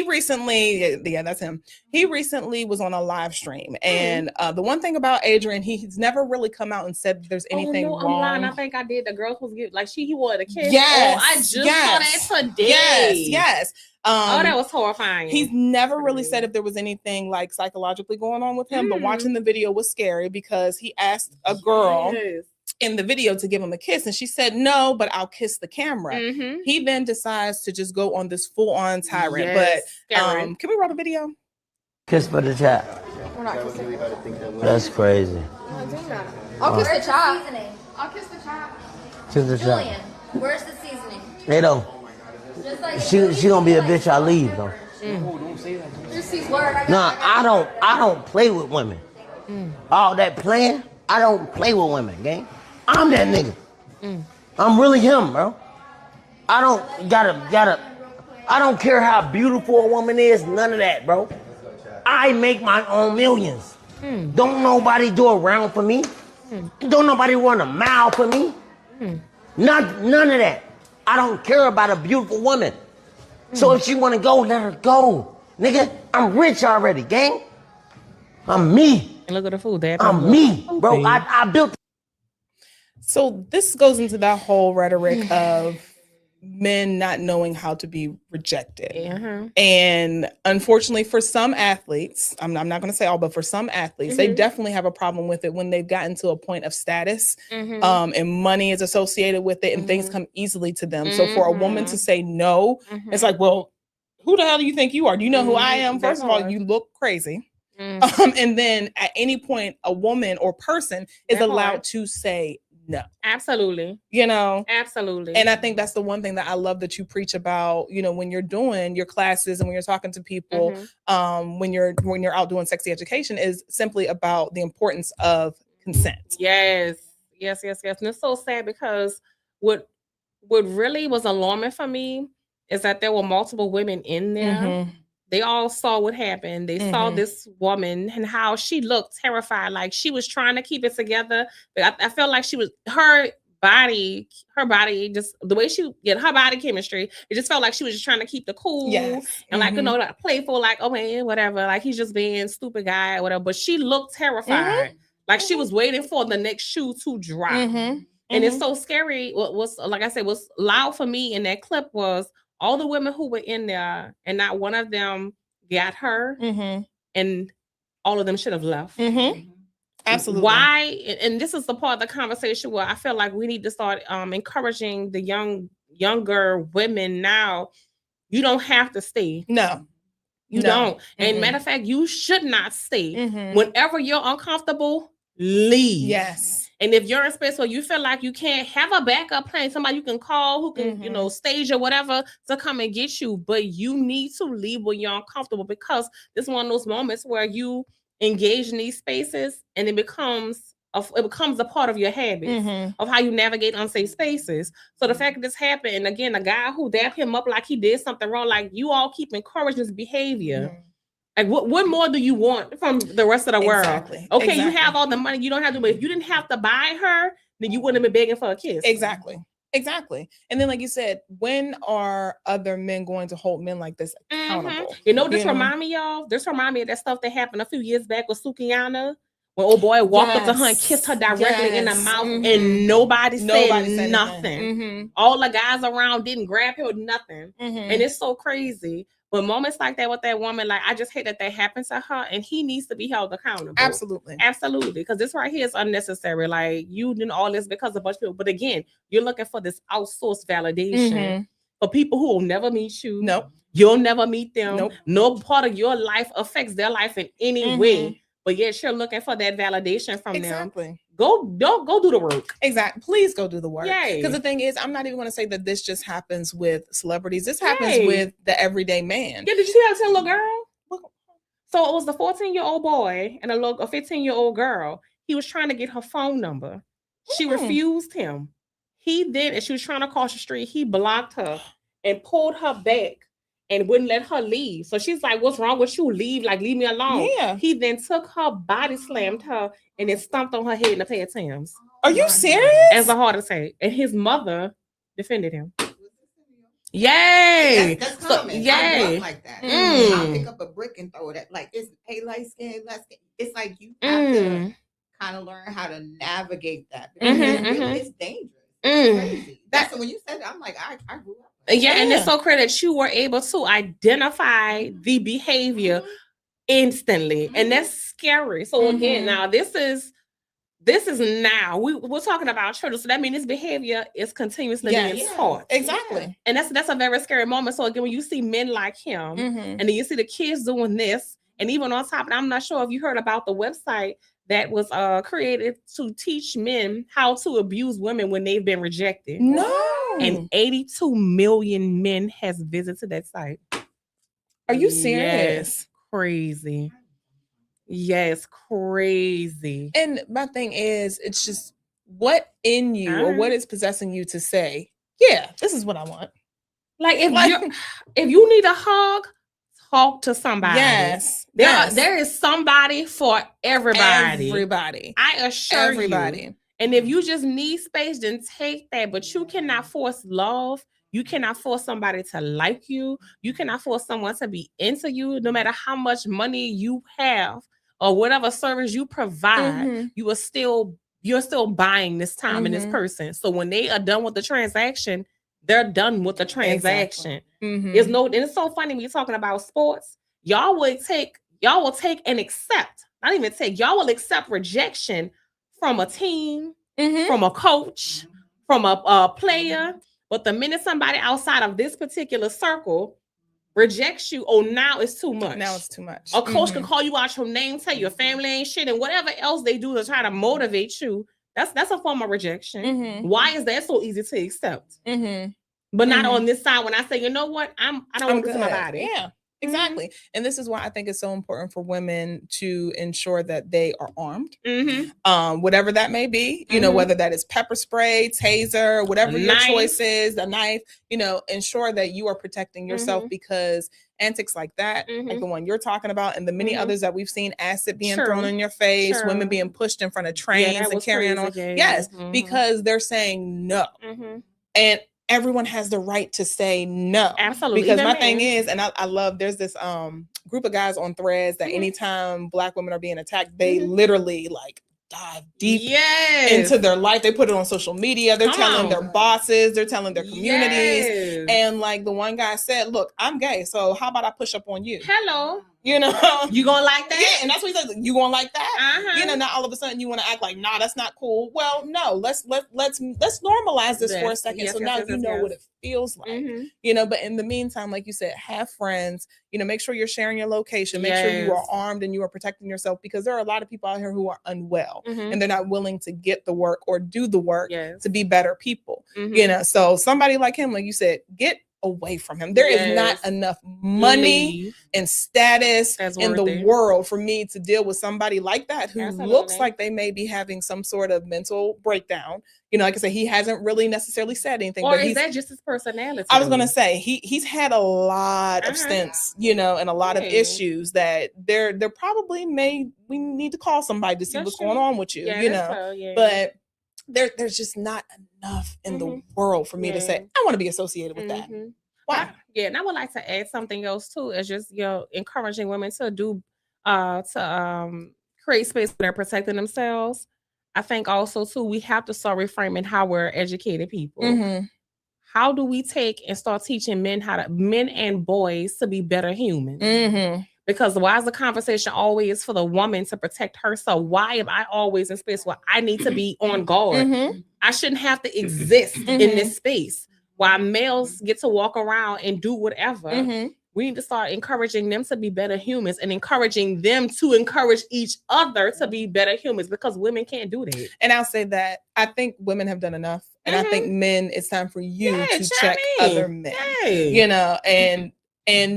recently, that's him. He recently was on a live stream, and the one thing about Adrien, he's never really come out and said there's anything wrong. I'm lying. I think I did. The girls was like he wanted a kiss. Yes, I just saw that today. Yes. That was horrifying. He's never really said if there was anything like psychologically going on with him, but watching the video was scary because he asked a girl. in the video to give him a kiss. And she said, no, but I'll kiss the camera. He then decides to just go on this full-on tyrant. Yes, But scary. can we roll the video? Kiss for the chat. We're not kissing. That's crazy. I'll kiss the Where's the chop. seasoning? I'll kiss the chop. Kiss the Julian, chat. where's the seasoning? They don't. Just like She gonna be a bitch. I leave though. Nah, I don't play with women. All that playing, I don't play with women, gang. I'm that nigga. I'm really him, bro. I don't gotta. I don't care how beautiful a woman is. None of that, bro. I make my own millions. Don't nobody do a round for me. Don't nobody run a mile for me. None of that. I don't care about a beautiful woman. So if she want to go, let her go. Nigga, I'm rich already, gang. I'm me. And look at the food, Dad. I'm me, bro. I built. So this goes into that whole rhetoric of men not knowing how to be rejected. And unfortunately for some athletes, I'm not going to say all, but for some athletes, they definitely have a problem with it when they've gotten to a point of status and money is associated with it and things come easily to them. So for a woman to say no, it's like, well, who the hell do you think you are? Do you know who I am? First of all, you look crazy. And then at any point, a woman or person is allowed to say no. Absolutely. You know? Absolutely. And I think that's the one thing that I love that you preach about, you know, when you're doing your classes and when you're talking to people, when you're out doing sexy education is simply about the importance of consent. Yes. And it's so sad because what really was alarming for me is that there were multiple women in there. They all saw what happened. They saw this woman and how she looked terrified. Like she was trying to keep it together. But I felt like her body, just the way her body chemistry, it just felt like she was just trying to keep the cool and like, you know, like playful, like, oh man, whatever. Like he's just being stupid guy or whatever. But she looked terrified. Like she was waiting for the next shoe to drop. And it's so scary. What was, like I said, what's loud for me in that clip was all the women who were in there and not one of them got her and all of them should have left. Absolutely. Why? And this is the part of the conversation where I feel like we need to start encouraging the younger women now. You don't have to stay. No. You don't. And matter of fact, you should not stay. Whenever you're uncomfortable, leave. Yes. And if you're in a space where you feel like you can't have a backup plan, somebody you can call who can, you know, stage or whatever to come and get you, but you need to leave when you're uncomfortable because this is one of those moments where you engage in these spaces and it becomes a part of your habits of how you navigate unsafe spaces. So the fact that this happened, and again, a guy who dapped him up like he did something wrong, like you all keep encouraging this behavior. Like what more do you want from the rest of the world? Okay, you have all the money, you don't have to, but if you didn't have to buy her, then you wouldn't have been begging for a kiss. Exactly. And then, like you said, when are other men going to hold men like this accountable? You know, this remind me of that stuff that happened a few years back with Sukiyana. When old boy walked up to her and kissed her directly in the mouth and nobody said nothing. All the guys around didn't grab her or nothing. And it's so crazy. But moments like that with that woman, like I just hate that happened to her and he needs to be held accountable. Absolutely. Because this right here is unnecessary. Like you doing all this because a bunch of people. But again, you're looking for this outsourced validation for people who will never meet you. Nope. You'll never meet them. Nope. No part of your life affects their life in any way. But yet you're looking for that validation from them. Go do the work. Exactly. Please go do the work. Because the thing is, I'm not even going to say that this just happens with celebrities. This happens with the everyday man. Yeah, did you see that little girl? So it was the 14-year-old boy and a 15-year-old girl. He was trying to get her phone number. She refused him. He did, and she was trying to cross the street. He blocked her and pulled her back and wouldn't let her leave. So she's like, what's wrong with you? Leave me alone. Yeah. He then took her, body slammed her, and then stomped on her head in a pair of Timbs. Are you serious? As a heart attack. And his mother defended him. Yay! That's common. Yay! I walk like that. I'll pick up a brick and throw it at, like, it's light skin, less skin. It's like you have to kind of learn how to navigate that. Because it's dangerous. It's crazy. That's when you said that, I'm like, I grew up. Yeah, and it's so crazy that you were able to identify the behavior instantly. And that's scary. So again, now this is this is now. We're talking about children. So that means this behavior is continuously being taught. Exactly. And that's a very scary moment. So again, when you see men like him, and then you see the kids doing this, and even on top, and I'm not sure if you heard about the website that was created to teach men how to abuse women when they've been rejected. No. And 82 million men has visited that site. Are you serious? Yes, crazy. Yes, crazy. And my thing is, it's just what in you or what is possessing you to say, yeah, this is what I want. Like if you need a hug, talk to somebody. Yes. There is somebody for everybody. Everybody. I assure everybody. you. And if you just need space, then take that. But you cannot force love. You cannot force somebody to like you. You cannot force someone to be into you. No matter how much money you have or whatever service you provide, you're still buying this time in this person. So when they are done with the transaction, they're done with the transaction. There's no, and it's so funny when you're talking about sports. Y'all will take and accept, not even take, y'all will accept rejection from a team, from a coach, from a player. But the minute somebody outside of this particular circle rejects you, oh, now it's too much. Now it's too much. A coach can call you out your name, tell your family ain't shit, and whatever else they do to try to motivate you. That's a form of rejection. Why is that so easy to accept? But not on this side when I say, you know what, I don't want to my body. Yeah. Exactly. And this is why I think it's so important for women to ensure that they are armed. Whatever that may be, you know, whether that is pepper spray, taser, whatever your choice is, a knife, you know, ensure that you are protecting yourself because antics like that, like the one you're talking about, and the many others that we've seen, acid being thrown in your face, women being pushed in front of trains and carrying on. Yes, because they're saying no. And everyone has the right to say no. Absolutely. Because my thing is, and I love, there's this group of guys on Threads that anytime Black women are being attacked, they literally like dive deep into their life. They put it on social media. They're telling their bosses, they're telling their communities. And like the one guy said, look, I'm gay, so how about I push up on you? Hello. You know, you gonna like that? Yeah, and that's what he said. You gonna like that? You know, not all of a sudden you want to act like, nah, that's not cool. Well, no, let's normalize this for a second. So now you know what it feels like. You know, but in the meantime, like you said, have friends. You know, make sure you're sharing your location. Make sure you are armed and you are protecting yourself, because there are a lot of people out here who are unwell and they're not willing to get the work or do the work to be better people. You know, so somebody like him, like you said, get away from him. There is not enough money and status in the world for me to deal with somebody like that who looks like they may be having some sort of mental breakdown. You know, like I said, he hasn't really necessarily said anything. Or but is that just his personality? I was gonna say he's had a lot of stints, you know, and a lot of issues that there probably we need to call somebody to see what's going on with you, you know. But there's just not enough in the world for me to say I want to be associated with that. Why? Yeah, and I would like to add something else too, is just, you know, encouraging women to do create space where they're protecting themselves. I think also too, we have to start reframing how we're educated people. How do we take and start teaching men and boys to be better humans? Because why is the conversation always for the woman to protect herself? Why am I always in space where I need to be on guard? I shouldn't have to exist in this space while males get to walk around and do whatever. We need to start encouraging them to be better humans and encouraging them to encourage each other to be better humans, because women can't do that. And I'll say that I think women have done enough. And I think men, it's time for you to check other men, you know, and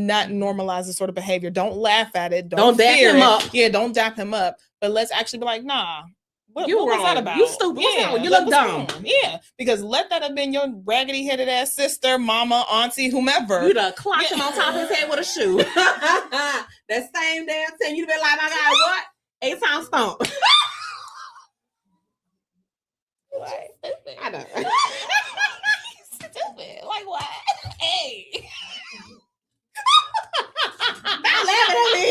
not normalize this sort of behavior. Don't laugh at it. Don't dap him up. Yeah, don't dap him up. But let's actually be like, nah, what was that about? You stupid. Yeah, you look dumb. Yeah, because let that have been your raggedy headed ass sister, mama, auntie, whomever. You'd have clocked him on top of his head with a shoe. That same damn thing. You'd have been like, my God, what? 8 times stomp. I know. Stupid. Like what? Hey. Stop laughing at me.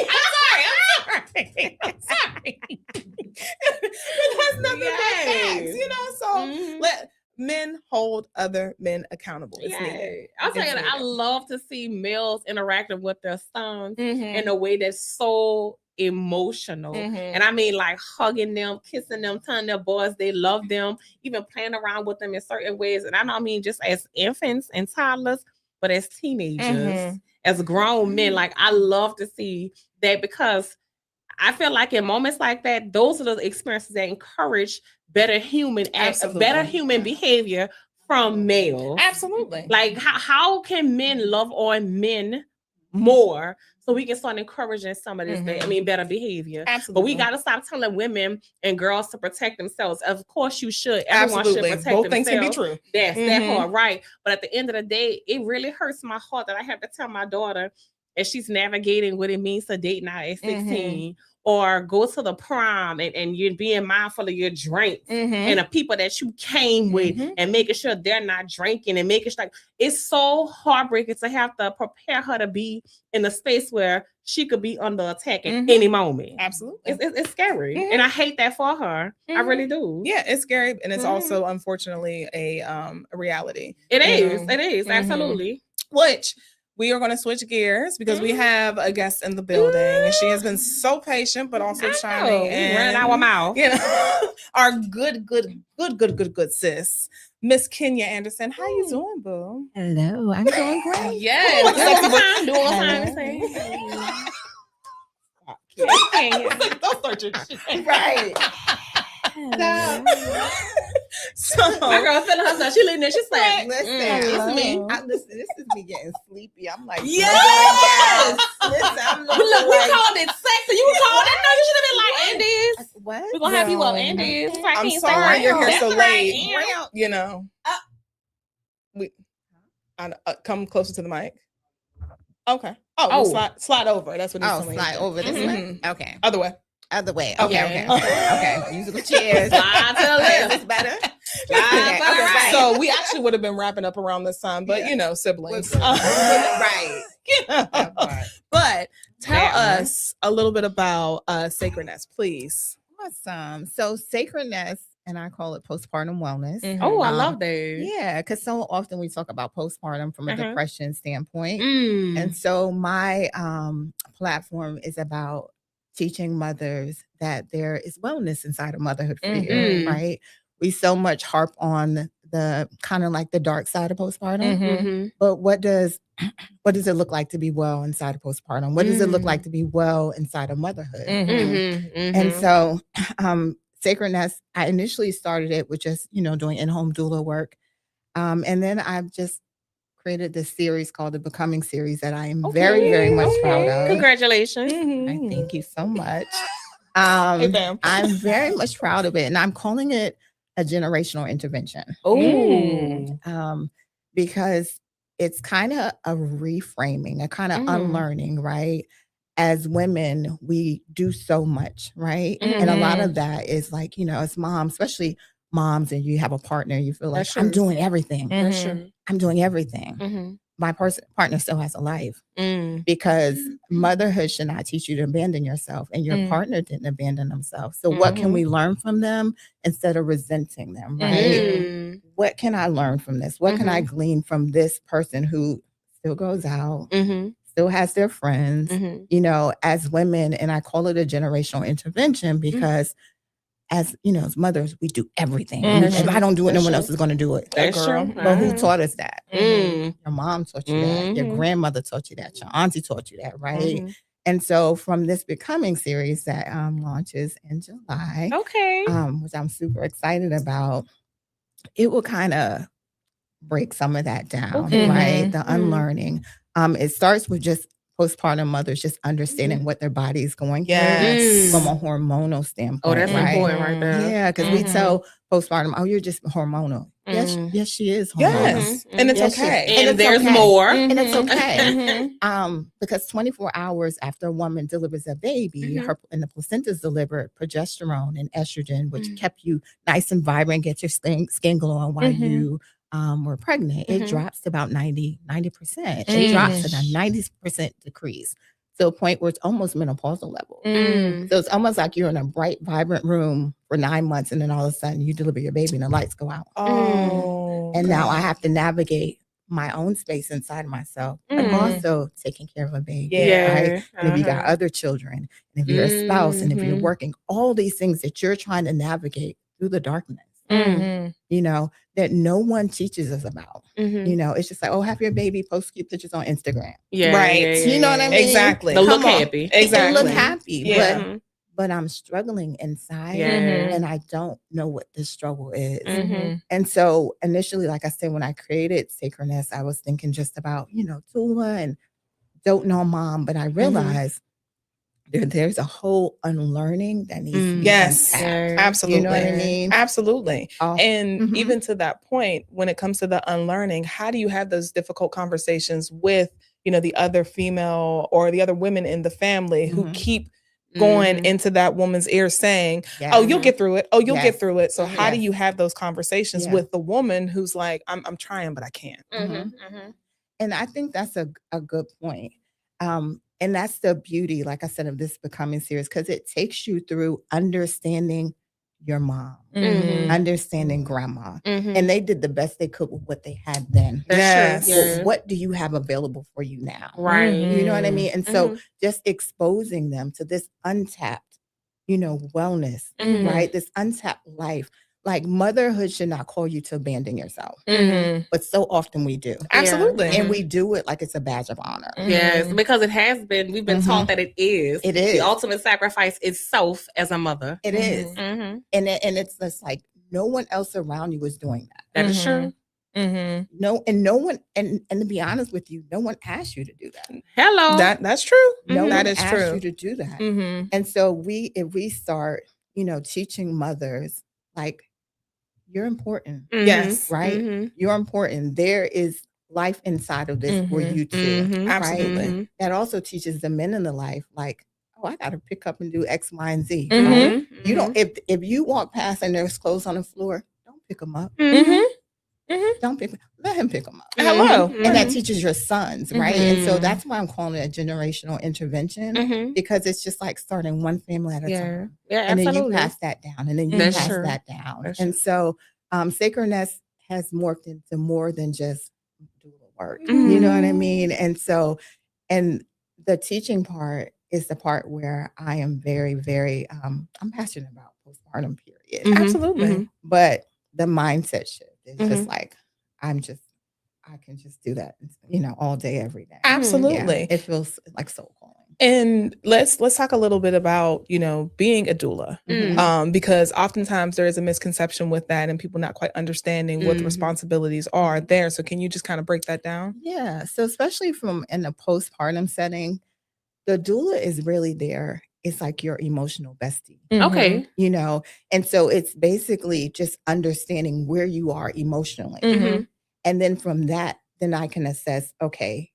I'm sorry. But that's nothing but facts, you know. So let men hold other men accountable. It's needed. I'll tell you that I love to see males interacting with their sons in a way that's so emotional. Mhm. And I mean, like hugging them, kissing them, telling their boys they love them, even playing around with them in certain ways. And I don't mean just as infants and toddlers, but as teenagers, Mhm. as grown men. Like, I love to see that, because I feel like in moments like that, those are the experiences that encourage better human Absolutely. behavior from males. Absolutely. Like, how can men love on men more so we can start encouraging some of this better behavior? Absolutely. But we got to stop telling women and girls to protect themselves. Of course you should. Everyone should protect Both things themselves. can be true. That's that part, right? But at the end of the day, it really hurts my heart that I have to tell my daughter, as she's navigating what it means to date now at 16, or go to the prom and you're being mindful of your drinks and the people that you came with, and making sure they're not drinking, and making sure, like, it's so heartbreaking to have to prepare her to be in a space where she could be under attack at any moment. Absolutely. It's scary. And I hate that for her. I really do. Yeah, it's scary, and it's also unfortunately a reality. It you is. know? It is. Absolutely. Which we are going to switch gears because we have a guest in the building, and she has been so patient, but also shining. And running out of mouth. You know, our good sis, Miss Kenya Anderson. How you doing, boo? Hello, I'm doing great. Yes. Don't start your shit. Right. So My girl feeling herself. She leaning there. She's like, Listen, it's me. Listen, this is me getting sleepy. I'm like, Yes. Listen, I'm look, looking we like, called it sex, and you called it. No, you should have been like, Andes. what? We're gonna have you up, Andes. So I I'm can't sorry say you're here That's so right. late. You know, come closer to the mic. Okay. Well, slide over. That's what he's telling slide you. over this way. Okay. Other way. Other way. Okay. Okay. Musical chairs. Slide to the left. Is better? Slide to the right. So we actually would have been wrapping up around this time, but you know, siblings. Right. You know. That part. But tell That one. us a little bit about sacredness, please. Awesome. So sacredness, and I call it postpartum wellness. Oh, I love that. Yeah, because so often we talk about postpartum from a depression standpoint. Mm. And so my platform is about teaching mothers that there is wellness inside of motherhood for you, right? We so much harp on the kind of like the dark side of postpartum, but what does it look like to be well inside of postpartum? What does it look like to be well inside of motherhood? And so sacredness, I initially started it with just, doing in-home doula work. And then I've just created this series called the Becoming series that I am very, very much proud of. Congratulations. I thank you so much. Hey, bam. I'm very much proud of it. And I'm calling it a generational intervention. Because it's kind of a reframing, a kind of unlearning, right? As women, we do so much, right? And a lot of that is like, as moms, especially moms, and you have a partner, you feel like, I'm doing everything. I'm doing everything. My partner still has a life because motherhood should not teach you to abandon yourself, and your partner didn't abandon themselves. So what can we learn from them instead of resenting them, right? What can I learn from this? What can I glean from this person who still goes out, still has their friends, as women? And I call it a generational intervention because as mothers, we do everything. If I don't do it, no one else is going to do it. That's true. But who taught us that? Your mom taught you that. Your grandmother taught you that. Your auntie taught you that, right? And so from this Becoming series that launches in July, which I'm super excited about, it will kind of break some of that down, right? The unlearning. It starts with just postpartum mothers just understanding what their body is going through from a hormonal standpoint. Oh, that's right? important right there. Yeah, because we tell postpartum, oh, you're just hormonal. Yes, she is hormonal. Yes. And it's Yes, she okay. is. And it's there's okay. more. And it's okay. Because 24 hours after a woman delivers a baby, and the placenta is delivered, progesterone and estrogen, which kept you nice and vibrant, get your skin glowing while you were pregnant, it drops to about 90%. It drops at a 90% decrease. To a point where it's almost menopausal level. So it's almost like you're in a bright, vibrant room for 9 months, and then all of a sudden you deliver your baby and the lights go out. Oh. And now I have to navigate my own space inside myself, but Mhm. also taking care of a baby. Yeah. Right. And if you got Uh-huh. other children, and if you're a spouse, and if you're Mhm. working, all these things that you're trying to navigate through the darkness, Mhm. that no one teaches us about. Mhm. It's just like, oh, have your baby, post cute pictures on Instagram. Yeah, Right. yeah, You know what I yeah. mean? Exactly. The look Come on. happy. And look Exactly. happy. Yeah. Mhm. But I'm struggling inside, Yeah. and I don't know what this struggle is. Mhm. And so initially, like I said, when I created Sacredness, I was thinking just about, doula and doting on mom. But I realized there's a whole unlearning that needs to be Yes. unpacked. Absolutely. You know what I mean? Absolutely. Oh, And mhm. even to that point, when it comes to the unlearning, how do you have those difficult conversations with, the other female or the other women in the family who Mhm. keep going Mhm. into that woman's ear saying, Yes. "Oh, you'll get through it. Oh, you'll Yes. get through it." So how do Yes. you have those conversations Yeah. with the woman who's like, I'm trying, but I can't." Mhm. Mhm. And I think that's a good point. And that's the beauty, like I said, of this becoming series, because it takes you through understanding your mom, Mhm. understanding grandma. Mhm. And they did the best they could with what they had then. That's true. But Yeah. what do you have available for you now? Right. You know what I mean? And so Mhm. just exposing them to this untapped, wellness, Mhm. right? This untapped life. Like motherhood should not call you to abandon yourself. Mhm. But so often we do. Absolutely. And we do it like it's a badge of honor. Yes, because it has been. We've been taught that it is. It is. The ultimate sacrifice is self as a mother. It is. Mm-hmm. And it's just like no one else around you is doing that. That is true. No, and no one, and to be honest with you, no one asked you to do that. Hello. That's true. No That one is asked true. you to do that. Mhm. And so if we start, teaching mothers, like, you're important, Mhm. Yes. right? Mhm. You're important. There is life inside of this for you too, Mhm. Absolutely. Mhm. That also teaches the men in the life, like, oh, I got to pick up and do X, Y, and Z. Mhm. Right? Mhm. You don't. If you walk past and there's clothes on the floor, don't pick them up. Mhm. Don't pick. Let him pick them up. Hello. Mhm. And that teaches your sons, right? And so Mhm. that's why I'm calling it a generational intervention, Mhm. because it's just like starting one family at a Yeah. time. Yeah. And then you Absolutely. pass that down, and then you That's pass true. that down. That's And so Sacredness has morphed into more than just doula work. Mhm. You know what I mean? And so, and the teaching part is the part where I am very, very, I'm passionate about postpartum period. Mhm. Absolutely. Mhm. But the mindset shift is just Mhm. like, I can just do that, all day, every day. Absolutely. Yeah, it feels like soul calling. And let's talk a little bit about, being a doula. Mhm. Because oftentimes there is a misconception with that and people not quite understanding what the Mhm. responsibilities are there. So can you just kind of break that down? Yeah. So especially from in a postpartum setting, the doula is really there. It's like your emotional bestie. Okay. And so it's basically just understanding where you are emotionally. Mhm. And then from that, then I can assess, okay,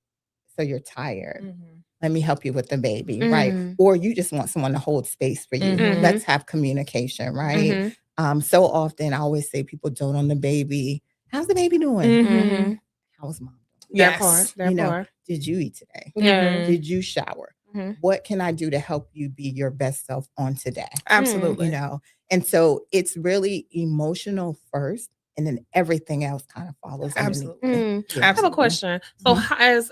so you're tired. Let me help you with the baby, right? Mhm. Or you just want someone to hold space for you. Mhm. Let's have communication, right? So often I always say people dote on the baby. How's the baby doing? Mhm. How's mom doing? That Yes. part. That part. Did you eat today? Yeah. Did you shower? Mhm. What can I do to help you be your best self on today? Absolutely. And so it's really emotional first, and then everything else kind of follows. Absolutely. underneath. I have a Absolutely. question. So Mhm.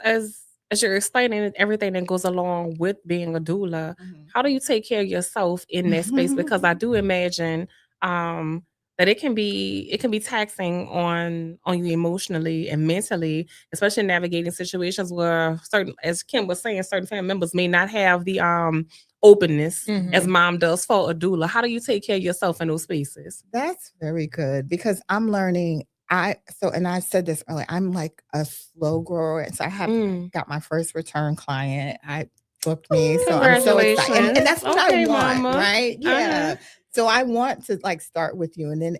as you're explaining everything that goes along with being a doula, how do you take care of yourself in that space? Because I do imagine that it can be taxing on you emotionally and mentally, especially navigating situations where as Kim was saying, certain family members may not have the openness as mom does for a doula. How do you take care of yourself in those spaces? That's very good, because I'm learning. And I said this earlier, I'm like a slow grower. And so I have got my first return client. I booked me. So I'm so excited. And that's what Okay, I want, mama. right? Yeah. Uh-huh. So I want to like start with you. And then,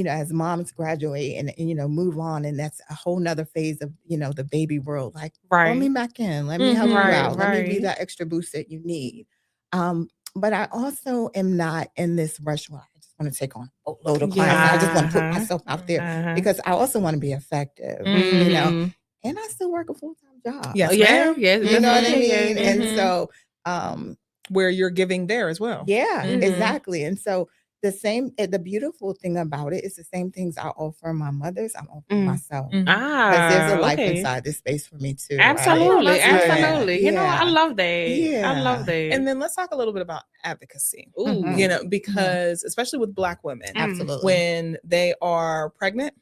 as moms graduate and move on. And that's a whole nother phase of, the baby world. Like, Right. pull me back in. Let me help you Right, out. Let me be right. that extra boost that you need. But I also am not in this rush where I just want to take on a load of clients. I just want to put Uh-huh. myself out there Uh-huh. because I also want to be effective, Mm. and I still work a full-time job. Yes, Yeah, ma'am. yeah, You know what I definitely, mean? yeah. And Mhm. so, Where you're giving there as well. yeah, Mhm. exactly. And so the beautiful thing about it is the same things I offer my mothers, I'm offering myself. Mhm. Because there's a life Okay. inside this space for me too. Absolutely, Oh, that's good. absolutely. You know, I Yeah. love that. I love Yeah. that. And then let's talk a little bit about advocacy. Ooh, Mhm. You know, because especially with Black women, Absolutely. when they are pregnant,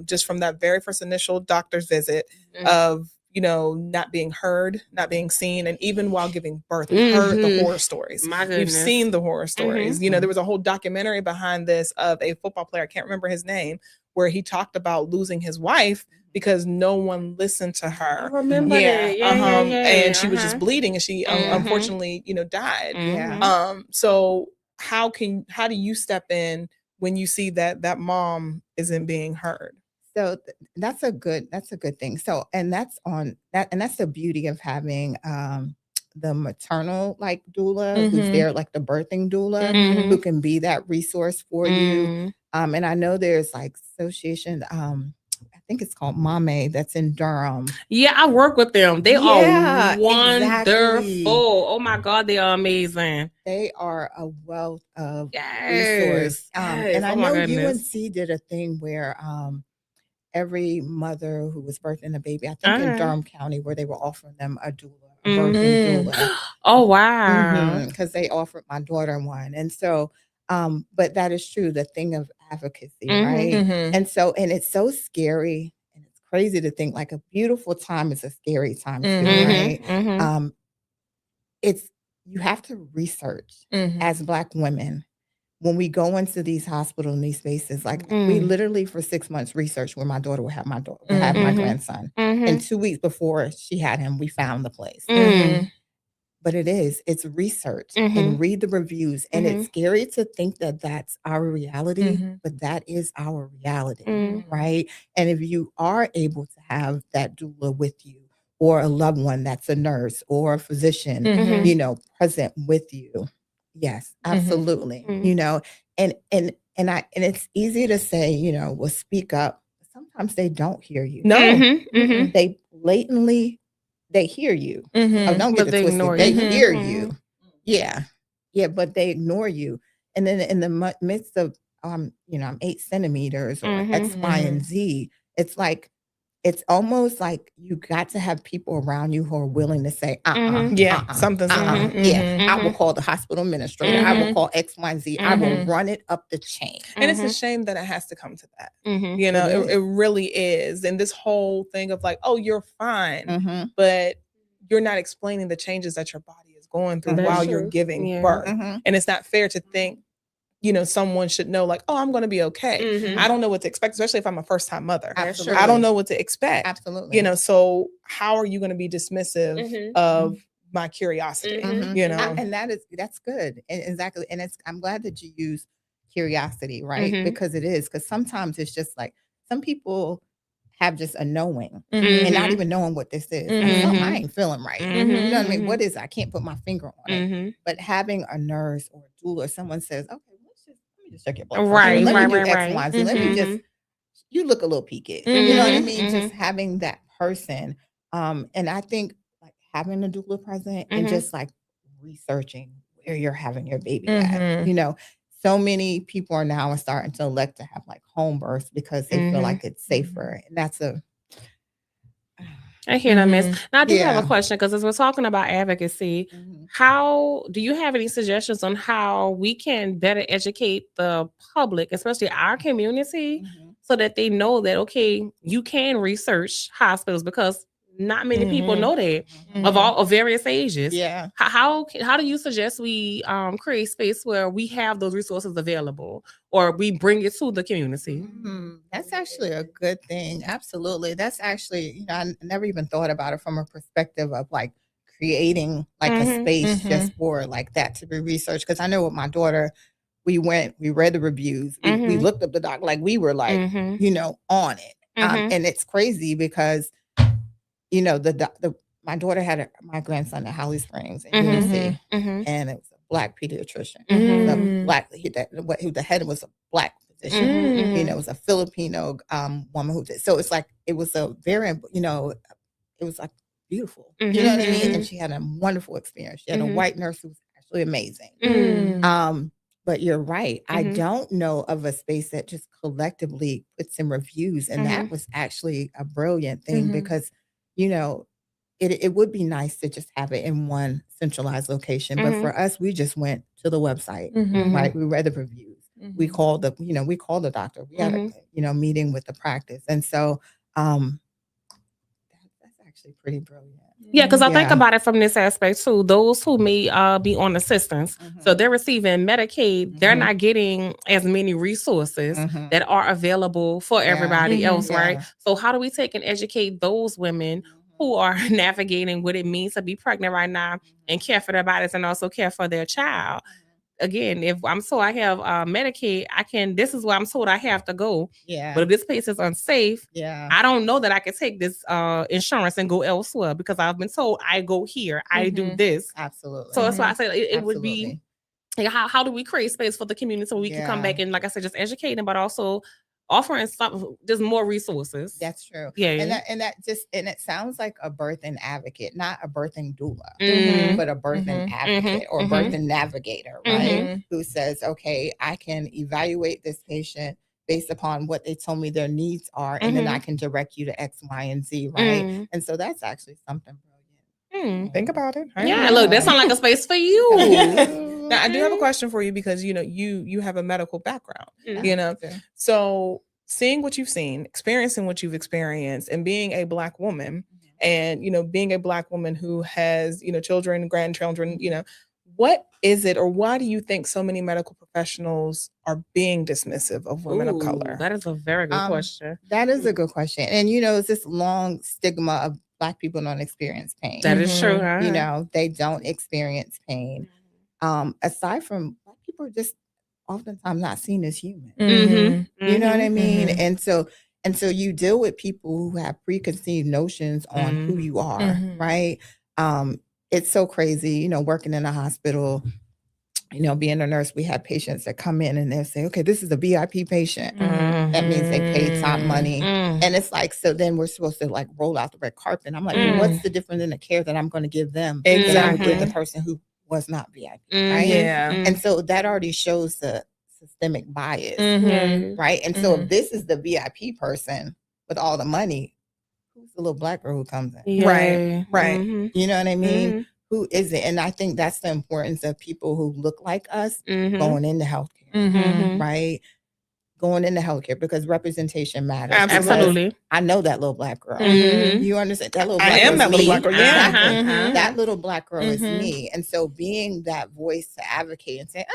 just from that very first initial doctor's visit of, you know, not being heard, not being seen, and even while giving birth, we've heard the horror stories. My We've goodness. seen the horror stories. You know, there was a whole documentary behind this of a football player, I can't remember his name, where he talked about losing his wife because no one listened to I her. remember that. Yeah, And she was just bleeding, and she unfortunately, you know, died. Yeah. So how do you step in when you see that mom isn't being heard? So that's a good thing. So and that's the beauty of having the maternal like doula who's there, like the birthing doula who can be that resource for you. And I know there's like association, I think it's called Mame, that's in Durham. Yeah, I work with them. They Yeah, are wonderful. exactly. Oh my God, they are amazing. They are a wealth of Yes. resource. And I Oh my know goodness. UNC did a thing where every mother who was birthing a baby, I think in Durham County, where they were offering them a doula, a birthing doula. Oh wow. Because they offered my daughter one. And so, but that is true, the thing of advocacy, right? And so, and it's so scary and it's crazy to think like a beautiful time is a scary time too, right? You have to research as Black women. When we go into these hospitals and these spaces, like we literally for 6 months researched where my daughter would have my grandson. And 2 weeks before she had him, we found the place. But it's research and read the reviews. And it's scary to think that that's our reality, but that is our reality, right? And if you are able to have that doula with you, or a loved one that's a nurse or a physician, you know, present with you. Yes, absolutely. You know, and it's easy to say, you know, well, speak up. Sometimes they don't hear you. No. They blatantly, they hear you. Oh, don't get it twisted. They hear you. Yeah. Yeah, but they ignore you. And then in the midst of, you know, I'm 8 centimeters or X, Y, and Z, it's like, it's almost like you got to have people around you who are willing to say, something's wrong. Yeah, I will call the hospital administrator. I will call X, Y, and Z. I will run it up the chain. And it's a shame that it has to come to that. You know, it really is. And this whole thing of like, oh, you're fine, but you're not explaining the changes that your body is going through while you're giving birth. And it's not fair to think, you know, someone should know like, oh, I'm going to be okay. I don't know what to expect, especially if I'm a first time mother. Absolutely. I don't know what to expect. Absolutely. You know, so how are you going to be dismissive of my curiosity? You know, and that's good. And exactly. And I'm glad that you use curiosity, right? Because sometimes it's just like some people have just a knowing and not even knowing what this is. Like, something I ain't feeling right. You know what I mean? What is it? I can't put my finger on it. But having a nurse or a doula, or someone says, okay, let me just check your blood pressure. Right, Let me do right, X, right. Y, Z. Let me just, you look a little peaked. You know what I mean? Just having that person. And I think like having a doula present and just like researching where you're having your baby at, you know, so many people are now starting to elect to have like home births because they feel like it's safer. And that's I hear that, Miss. Now I do have a question because as we're talking about advocacy, how do you have any suggestions on how we can better educate the public, especially our community, so that they know that okay, you can research hospitals because not many people know that of various ages. Yeah. How do you suggest we create space where we have those resources available or we bring it to the community? That's actually a good thing. Absolutely. That's actually, you know, I never even thought about it from a perspective of like creating like a space just for like that to be researched. Because I know with my daughter, we read the reviews, we looked up the doc, like we were like, you know, on it. And it's crazy because, you know, my daughter had my grandson at Holly Springs in UNC, and it was a Black pediatrician. The head was a Black physician. You know, it was a Filipino woman who did. So it's like it was a very, you know, it was like beautiful. You know what I mean? And she had a wonderful experience. She had a white nurse who was actually amazing. But you're right. I Mhm. don't know of a space that just collectively puts in reviews. And that was actually a brilliant thing Mhm. because, you know, it would be nice to just have it in one centralized location. But for us, we just went to the website, right? We read the reviews. We called we called the doctor. We had a, meeting with the practice. And so that's actually pretty brilliant. Yeah, because I think about it from this aspect too. Those who may be on assistance, so they're receiving Medicaid, they're not getting as many resources that are available for everybody else, right? So how do we take and educate those women who are navigating what it means to be pregnant right now and care for their bodies and also care for their child? Again, if I'm told I have Medicaid, this is where I'm told I have to go. Yeah. But if this place is unsafe, Yeah. I don't know that I can take this insurance and go elsewhere because I've been told I go here, I do this. Absolutely. So that's why I say it would be, like, how do we create space for the community so we can come back and, like I said, just educating, but also offering just more resources. That's true. Yeah. And it sounds like a birthing advocate, not a birthing doula, but a birthing advocate or birthing navigator, right? Who says, okay, I can evaluate this patient based upon what they told me their needs are, and then I can direct you to X, Y, and Z, right? And so that's actually something brilliant. Think about it. Yeah, look, that sounds like a space for you. Now, I do have a question for you because you have a medical background, so seeing what you've seen, experiencing what you've experienced, and being a Black woman, and being a Black woman who has children, grandchildren, what is it, or why do you think so many medical professionals are being dismissive of women of color? That is a very good question. That is a good question, and it's this long stigma of Black people don't experience pain. That is true. Huh? They don't experience pain. Aside from Black people are just oftentimes not seen as human. You know what I mean? And so you deal with people who have preconceived notions on who you are, right? It's so crazy, working in a hospital, being a nurse, we have patients that come in and they'll say, okay, this is a VIP patient. That means they paid top money. And it's like, so then we're supposed to like roll out the red carpet. I'm like, well, what's the difference in the care that I'm going to give them? Exactly. With the person who was not VIP, right? Yeah. And so that already shows the systemic bias, right? And so if this is the VIP person with all the money, who's the little Black girl who comes in? Yeah. Right. You know what I mean? Who is it? And I think that's the importance of people who look like us going into healthcare, right? Going into healthcare, because representation matters. Absolutely. I know that little Black girl. You understand? That little Black I am that little Black girl. Yeah. Exactly. That little Black girl is me. And so being that voice to advocate and say,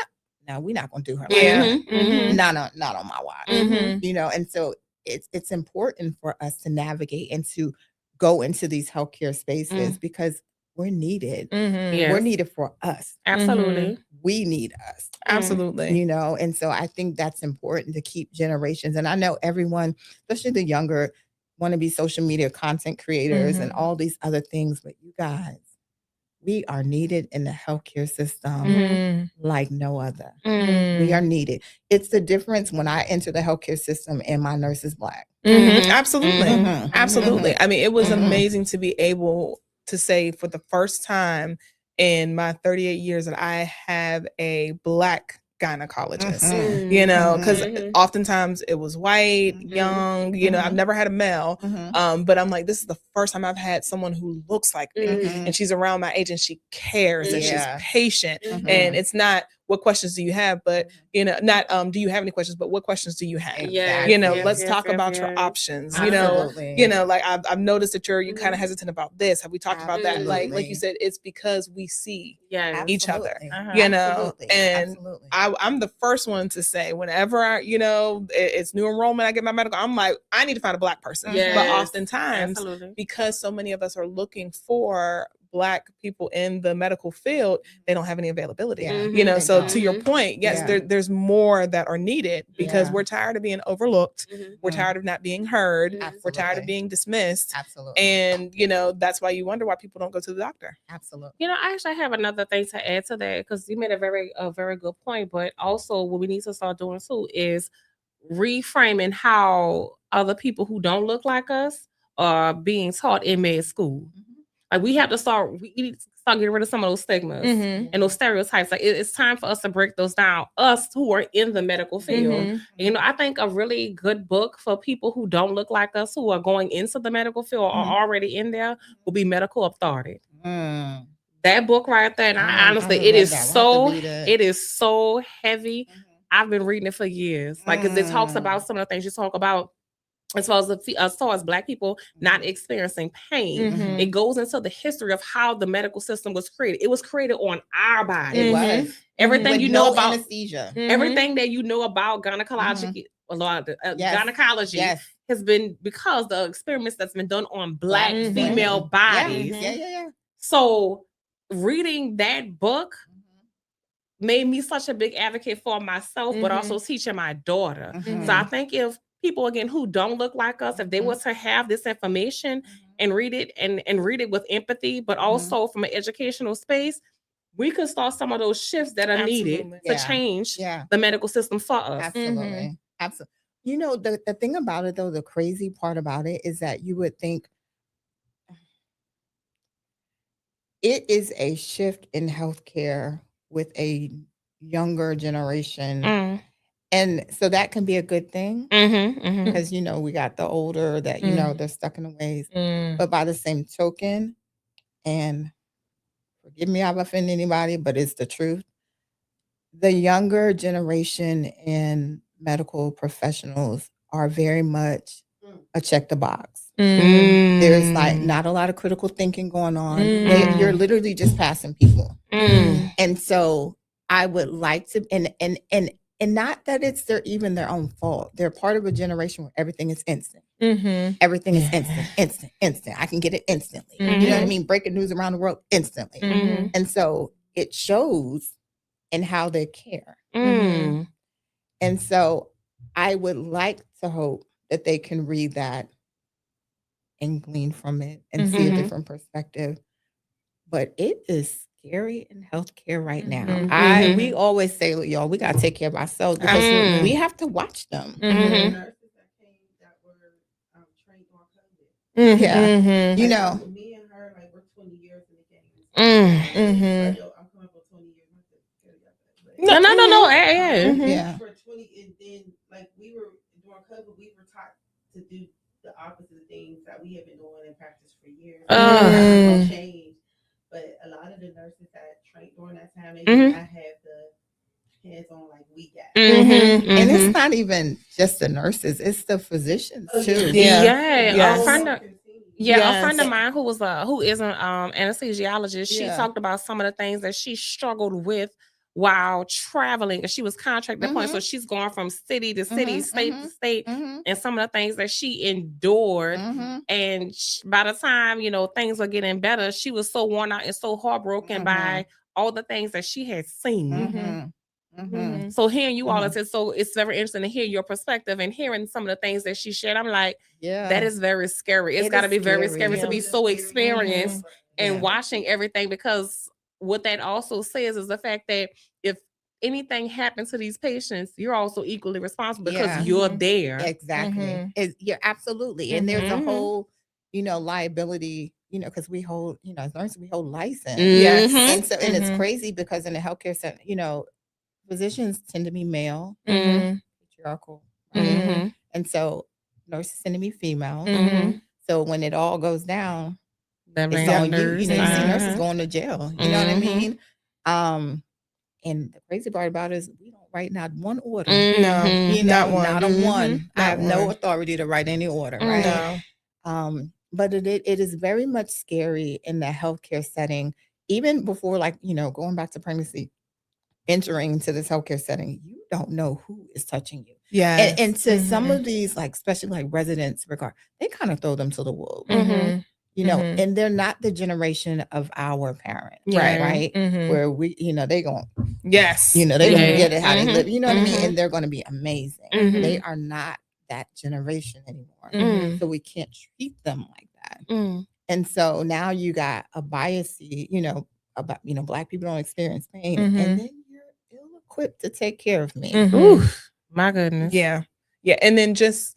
no, we're not going to do her like that. Not on my watch. And so it's important for us to navigate and to go into these healthcare spaces because we're needed. Yes. We're needed for us. Absolutely. We need us. Absolutely. And so I think that's important to keep generations. And I know everyone, especially the younger, want to be social media content creators and all these other things. But you guys, we are needed in the healthcare system like no other. We are needed. It's the difference when I enter the healthcare system and my nurse is Black. Absolutely. Absolutely. I mean, it was amazing to be able to say for the first time in my 38 years that I have a Black gynecologist, because oftentimes it was white, young, I've never had a male, but I'm like, this is the first time I've had someone who looks like me and she's around my age and she cares and she's patient and it's not, what questions do you have? But, not, do you have any questions, but what questions do you have? Let's talk about your options, like I've noticed that you kind of hesitant about this. Have we talked about that? Like you said, it's because we see each other, and I'm the first one to say whenever it's new enrollment, I get my medical, I'm like, I need to find a Black person. But oftentimes, because so many of us are looking for Black people in the medical field, they don't have any availability. So to your point, yes, there's more that are needed because we're tired of being overlooked. We're tired of not being heard. We're tired of being dismissed. And that's why you wonder why people don't go to the doctor. I actually have another thing to add to that, because you made a very good point. But also what we need to start doing too is reframing how other people who don't look like us are being taught in med school. Like we have to we need to start getting rid of some of those stigmas Mhm. and those stereotypes. Like it's time for us to break those down. Us who are in the medical field. Mhm. You know, I think a really good book for people who don't look like us, who are going into the medical field or Mhm. are already in there, will be Medical Authority. Mm. That book right there, and I honestly, haven't it read is that. We'll have to so read it. it is so heavy. Mhm. I've been reading it for years. Like, because it talks about some of the things you talk about as far as Black people not experiencing pain. Mhm. It goes into the history of how the medical system was created. It was created on our body. It Mhm. was. Everything With you know no about anesthesia. everything that you know about gynecology, a lot of Yes. gynecology Yes. has been because the experiments that's been done on Black Mhm. female Yeah. bodies. Yeah. So reading that book made me such a big advocate for myself, but also teaching my daughter. Mhm. So I think if people again who don't look like us, if they were to have this information and read it and read it with empathy, but also from an educational space, we could start some of those shifts that are needed Absolutely. to Yeah. change Yeah. the medical system for us. Absolutely. Absolutely. You know, the thing about it though, the crazy part about it is that you would think it is a shift in healthcare with a younger generation. Mm. And so that can be a good thing Mm-hmm, because, you know, we got the older that, you know, they're stuck in the ways. Mm. But by the same token, and forgive me if I've offended anybody, but it's the truth. The younger generation and medical professionals are very much a check the box. There's like not a lot of critical thinking going on. You're literally just passing people. And so I would like to, and not that it's even their own fault. They're part of a generation where everything is instant. Everything is instant. I can get it instantly. You know what I mean? Breaking news around the world instantly. And so it shows in how they care. And so I would like to hope that they can read that and glean from it and see a different perspective. But it is scary in healthcare right now. We always say, y'all, we gotta take care of ourselves because we have to watch them. Yeah. You know. Me and her, like, we're 20 years in the game. I'm coming up on 20 years. No. Yeah. Yeah. For 20, and then, like, we were during COVID, we were taught to do the opposite of things that we have been doing in practice for years. No change. But a lot of the nurses that trained during that time, they did not have the hands on like we got. And it's not even just the nurses, it's the physicians too. A friend of Yes. a friend of mine who is an anesthesiologist, she talked about some of the things that she struggled with while traveling, and she was contracted point. So she's going from city to city, state to state, and some of the things that she endured. And by the time, you know, things were getting better, she was so worn out and so heartbroken by all the things that she had seen. So hearing you all, so it's very interesting to hear your perspective and hearing some of the things that she shared. I'm like, that is very scary. It's got to be very scary to be so experienced and watching everything, because what that also says is the fact that if anything happens to these patients, you're also equally responsible because you're there. Exactly. You're absolutely. And there's a whole, you know, liability, you know, because we hold, you know, as nurses, we hold license. Yes. And so, and it's crazy because in the healthcare center, you know, physicians tend to be male, patriarchal, right? And so nurses tend to be female. So when it all goes down, it's on you. You know, you see nurses going to jail. You know what I mean? And the crazy part about it is we don't write not one order. No, You know, not one. not a one. I Not have no one. authority to write any order, right? No. But it is very much scary in the healthcare setting, even before, like, you know, going back to pregnancy, entering into this healthcare setting, you don't know who is touching you. Yeah. And to some of these, like, especially like residents, they kind of throw them to the wolves. You know, and they're not the generation of our parents, right? Where we, you know, they going, you know, they gonna get it how they live, you know what I mean? And they're going to be amazing. They are not that generation anymore. So we can't treat them like that. And so now you got a bias, you know, about, you know, Black people don't experience pain, and then you're ill-equipped to take care of me. Ooh, my goodness. Yeah. And then just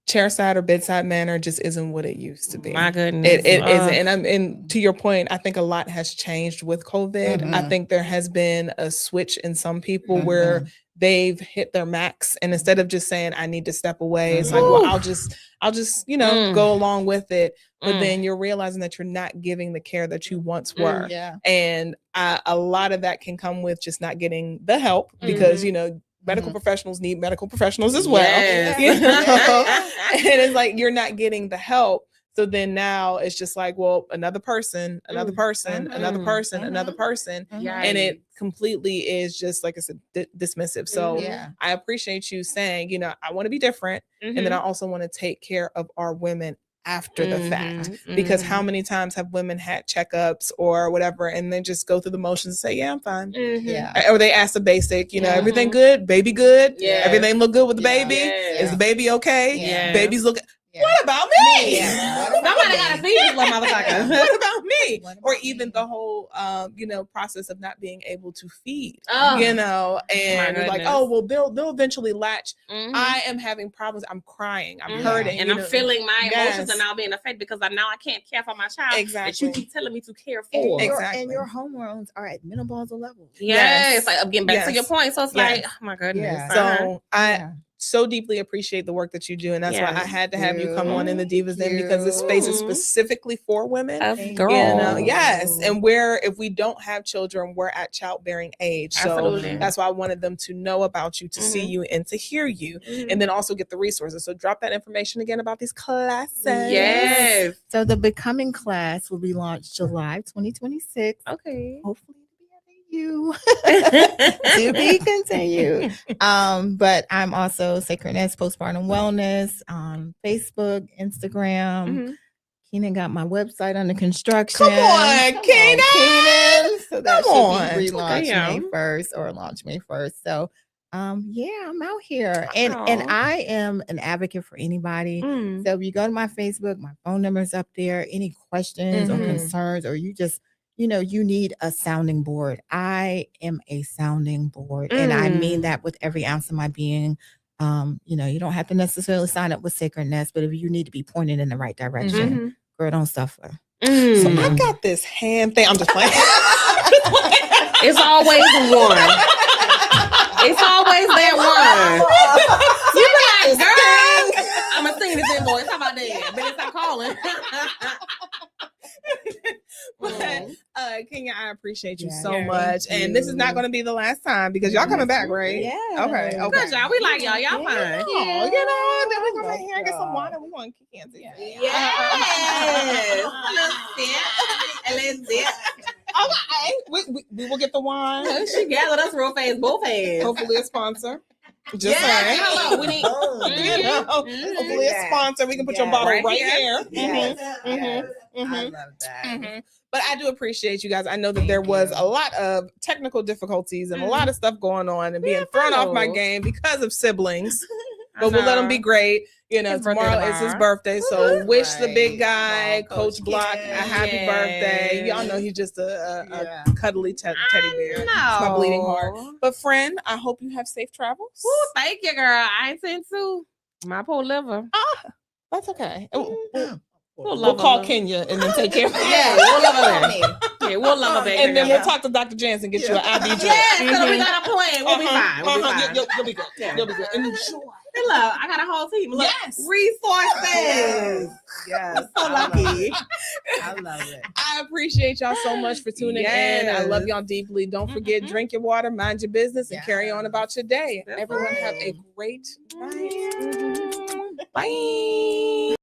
chairside or bedside manner just isn't what it used to be. My goodness. It isn't. And to your point, I think a lot has changed with COVID. I think there has been a switch in some people where they've hit their max, and instead of just saying I need to step away, it's like, well, I'll just go along with it. But then you're realizing that you're not giving the care that you once were. And a lot of that can come with just not getting the help because medical professionals need medical professionals as well. Yes. And it's like you're not getting the help. So then now it's just like, well, another person, another person, another person, another person. And it completely is just, like I said, dismissive. So I appreciate you saying, I want to be different. And then I also want to take care of our women after the fact, because how many times have women had checkups or whatever and then just go through the motions and say, yeah, I'm fine. Or they ask the basic, everything good, baby good, everything look good with the baby. Is the baby okay? Baby's looking. What about me? Somebody gotta feed this little motherfucker. What about me? Or even the whole process of not being able to feed. And it's like, oh well, they'll eventually latch. I am having problems. I'm crying. I'm hurting. And I'm feeling my emotions and now being affected because now I can't care for my child. That you keep telling me to care for. And your hormones are at menopausal levels. Yes. Like I'm getting back to your point. So it's like, oh my goodness. So I so deeply appreciate the work that you do, and that's why I had to have you come on in the Divas Den, because this space is specifically for women. Yes, and if we don't have children, we're at childbearing age. So that's why I wanted them to know about you, to see you, and to hear you, and then also get the resources. So drop that information again about these classes. Yes. So the Becoming class will be launched July 2026. Okay. Hopefully to be continued. But I'm also Sacredness Postpartum Wellness on Facebook, Instagram. Keenan got my website under construction. Come on, Keenan. So that should be relaunched May 1st or launch May 1st. So I'm out here. And I am an advocate for anybody. So if you go to my Facebook, my phone number is up there. Any questions or concerns, or you just you need a sounding board. I am a sounding board. And I mean that with every ounce of my being. You don't have to necessarily sign up with Sacredness, but if you need to be pointed in the right direction, girl, don't suffer. So I got this hand thing. I'm just playing. It's always one. It's always that one. You be like, girl, I'm going to sing this invoice. How about that? Better stop calling. But Kenya, I appreciate you so much. And this is not going to be the last time, because y'all coming back, right? Yeah. Okay. Good, y'all. We like y'all. Y'all fine. Oh, then we're going to here and get some water. We're going to kick hands. Yes. Let's dip. Okay. We will get the wine. She gathered us real fast, both hands. Hopefully a sponsor. Just saying. Hello. We need, hopefully a sponsor. We can put your bottle right here. I love that. But I do appreciate you guys. I know that there was a lot of technical difficulties and a lot of stuff going on and being thrown off my game because of siblings. But we'll let them be great. Tomorrow is his birthday. So wish the big guy, Coach Block, a happy birthday. Y'all know he's just a cuddly teddy bear. It's my bleeding heart. But friend, I hope you have safe travels. Ooh, thank you, girl. I ain't saying to my poor liver. That's okay. We'll call Kenya and then take care of it. Yeah, we'll love her back. Yeah, we'll love her back. And then we'll talk to Dr. Jansen, get you an IV drip. Yeah, so we got a plan. We'll be fine. We'll be fine. You'll be good. You'll be good. And enjoy. Look, I got a whole team. Look, Yes. Resources. Yes. So lucky. I love it. I appreciate y'all so much for tuning in. I love y'all deeply. Don't forget, drink your water, mind your business, and carry on about your day. That's Everyone right. have a great night. Bye.